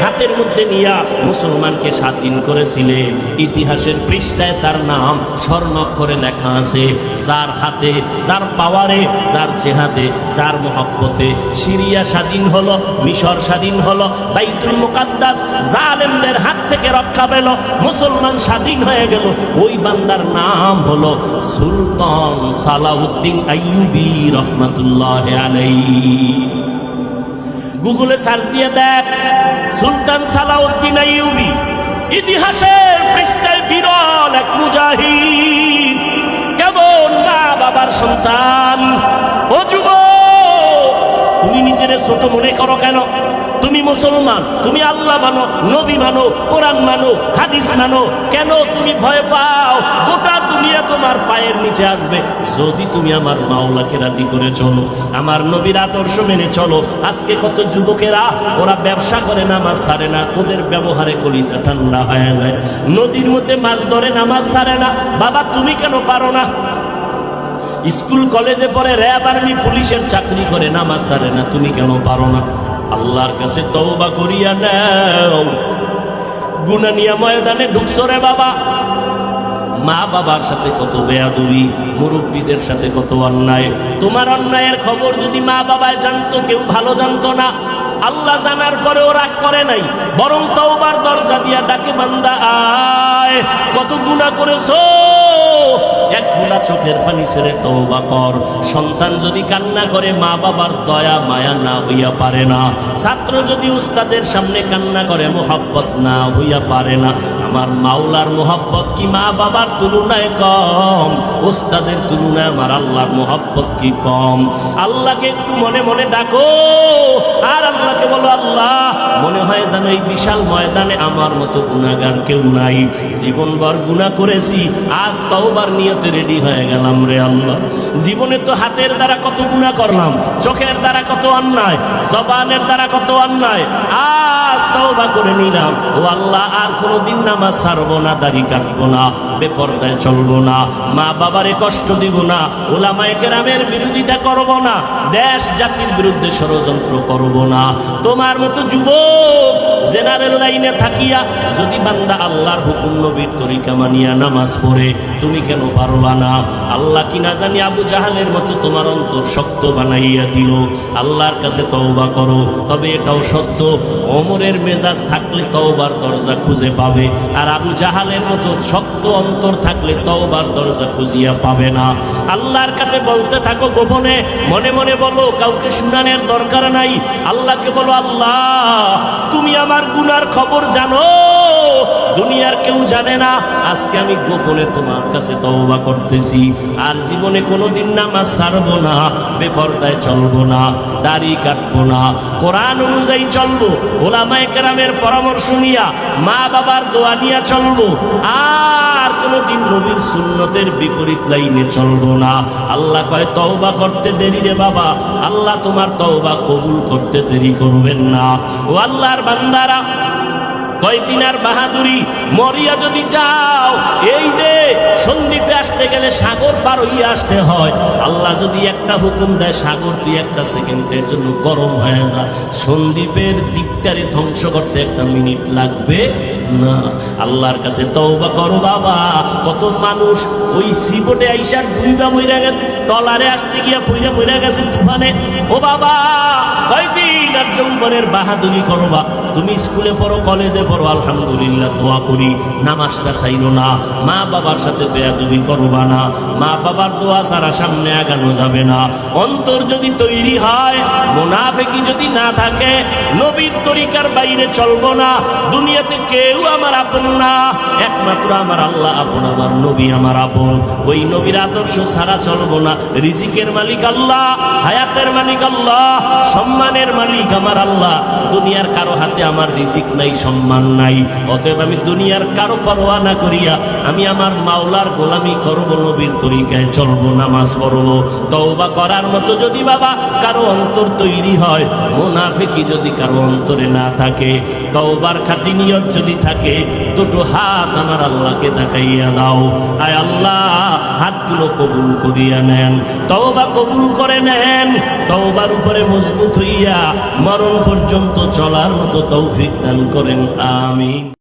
হাতের মধ্যে নিয়া মুসলমানকে স্বাধীন করেছিলেন। ইতিহাসের পৃষ্ঠায় তার নাম স্বর্ণাক্ষরে লেখা আছে। যার হাতে, যার পাওয়ারে, যার জেহাদে, যার মহব্বতে সিরিয়া স্বাধীন হলো, মিশর স্বাধীন হলো, বাইতুল মুকাদ্দাস জালিমদের হাত থেকে রক্ষা পেল, মুসলমান স্বাধীন হয়ে গেল। ওই বান্দার নাম হলো সুলতান সালাউদ্দিন আইয়ুবী রহমাতুল্লাহ আলাইহি। গুগলে সার্চ দিয়ে দেখ, সুলতান সালাউদ্দিন আইয়ুবী ইতিহাসের পৃষ্ঠায় বিরল এক মুজাহিদ। কেমন মা বাবার সন্তান। ও যুবক, তুমি নিজের ছোট মনে করো কেন? তুমি মুসলমান, তুমি আল্লাহ মানো, নবী মানো, কোরআন মানো, হাদিস মানো, কেন তুমি ভয় পাও? গোটা দুনিয়া তোমার পায়ের নিচে আসবে যদি তুমি আমার মাওলাকে রাজি করে চলো, আমার নবীর আদর্শ মেনে চলো। আজকে কত যুবকেরা ওরা ব্যবসা করে, নামাজ ছাড়ে না, ওদের ব্যবহারে কলিজা ঠান্ডা হয়ে যায়। নদীর মধ্যে মাছ ধরে, নামাজ ছাড়ে না। বাবা, তুমি কেন পারো না? স্কুল কলেজে পড়ে, র্যাব আর্মি পুলিশের চাকরি করে, নামাজ ছাড়ে না, তুমি কেন পারো না? আল্লাহর কাছে তওবা করিয়া নাও। গুনাহ নিয়ে ময়দানে ঢুকছো রে বাবা। মা বাবার সাথে কত বেয়াদবি, মুরব্বীদের সাথে কত অন্যায়। তোমার অন্যায়ের খবর যদি মা বাবায় জানতো, কেউ ভালো জানতো না। আল্লাহ জানার পরেও রাগ করে নাই, বরং তওবার দরজা দিয়া ডাকে, বান্দা আয়, কত গুনাহ করেছো, এক ফোঁটা চোখের পানি ছেড়ে তওবা কর। সন্তান যদি কান্না করে, মা বাবার দয়া মায়া না হইয়া পারে না। ছাত্র যদি উস্তাদের সামনে কান্না করে, মোহাব্বত না হইয়া পারে না। আমার মাওলার মোহাব্বত কি মা বাবার তুলনায় কম? উস্তাদের তুলনায় আমার আল্লাহর মোহাব্বত কি কম? আল্লাহকে একটু মনে মনে ডাকো, আর আল্লাহকে বলো, আল্লাহ, মনে হয় যেন এই বিশাল ময়দানে আমার মতো গুনাহগার কেউ নাই। জীবনভর গুনাহ করেছি, আজ তওবার নিয়তে রেডি হয়ে গেলাম রে আল্লাহ। জীবনে তো হাতের দ্বারা কত গুনাহ করলাম, চোখের দ্বারা কত অন্যায়, জবানের দ্বারা কত অন্যায়, আজ তওবা করে নিলাম। ও আল্লাহ, আর কোনোদিন নামাজ ছাড়বো না, দাড়ি কাটবো না, বেপরদায় চলবো না, মা বাবারে কষ্ট দিব না, উলামায়ে কেরামের বিরোধিতা করব না, দেশ জাতির বিরুদ্ধে ষড়যন্ত্র করব না। তোমার মতো যুবক জেনারেল লাইনে থাকিয়া যদি বান্দা আল্লাহর হুকুম নবীর তরিকা মানিয়া নামাজ পড়ে, তুমি কেন পারলা না? আল্লাহ কি না জানি আবু জাহালের মতো তোমার অন্তর শক্ত বানাইয়া দিল। আল্লাহর কাছে তওবা করো। তবে এটাও সত্য, ওমরের মেজাজ থাকলে তওবার দরজা খুঁজে পাবে, আর আবু জাহালের মতো শক্ত অন্তর থাকলে তওবার দরজা খুঁজিয়া পাবে না। আল্লাহর কাছে বলতে থাকো গোপনে, মনে মনে বলো, কাউকে শুনানোর দরকার নাই। আল্লাহকে বলো, আল্লাহ, তুমি আমার গুনার খবর জানো, দুনিয়ার কেউ জানে না। আজকে আমি গোপনে তোমার কাছে তওবা করতেছি, আর জীবনে কোনোদিন নামাজ ছাড়বো না, বেপরদায় চলবো না, দাড়ি কাটবো না, কোরআন অনুযায়ী চলবো, ওলামায়ে কেরামের পরামর্শ নিয়া, মা বাবার দোয়া নিয়া চলবো, আর কোনোদিন নবীর সুন্নতের বিপরীত লাইনে চলবো না। আল্লাহ কয় তওবা করতে দেরি রে বাবা, আল্লাহ তোমার তওবা কবুল করতে দেরি করবেন না। ও আল্লাহর বান্দারা, কয়দিন আর বাহাদুরি, মরিয়া যদি যাও, এই যে সন্দ্বীপে আসতে গেলে সাগর পার হইয়া আসতে হয়, আল্লাহ যদি একটা হুকুম দেয় সাগর তুই একটা সেকেন্ডের জন্য গরম হয়ে যা, সন্দ্বীপের দিকটারে ধ্বংস করতে একটা মিনিট লাগবে না। আল্লাহর কাছে তওবা করো বাবা। কত মানুষ ওই সিবোটে আইসার দুইটা মইরা গেছে, টলারে আসতে গিয়া পইরা মইরা গেছে তুফানে। ও বাবা, কয়দিন আর যৌবনের বাহাদুরি করবা? তুমি স্কুলে পড়ো, কলেজে পড়ো, আলহামদুলিল্লাহ, দোয়া করি, নামাজটা চাইলো না, মা বাবার সাথে বেয়াদবি করবা না, মা বাবার দোয়া ছাড়া সামনে আগানো যাবে না। অন্তর যদি তৈরি হয়, মুনাফিকি যদি না থাকে, নবীর তরিকার বাইরে চলবো না, দুনিয়াতে কেউ আমার আপন না, একমাত্র আমার আল্লাহ আপন, আমার নবী আমার আপন। ওই নবীর আদর্শ ছাড়া চলবো না। রিজিকের মালিক আল্লাহ, হায়াতের মালিক আল্লাহ, সম্মানের মালিক আমার আল্লাহ। দুনিয়ার কারো হাতে আমার রিজিক নাই, সম্মান নাই। অতএব আমি দুনিয়ার কারো পরোয়া না করিয়া আমি আমার মাওলার গোলামি করব, নবীর তরিকায় চলবো, নামাজ পড়বো। তওবা করার মতো যদি বাবা কারো অন্তর তৈরি হয়, মুনাফিকি যদি কারো অন্তরে না থাকে, তওবার খাঁটি নিয়ত যদি থাকে, দুটো হাত আমার আল্লাহকে দেখাইয়া দাও। আয় আল্লাহ, হাতগুলো কবুল করিয়া নেন, তওবা কবুল করে নেন, তওবার উপরে মজবুত হইয়া মরণ পর্যন্ত চলার মতো তৌফিক দান করেন। আমিন।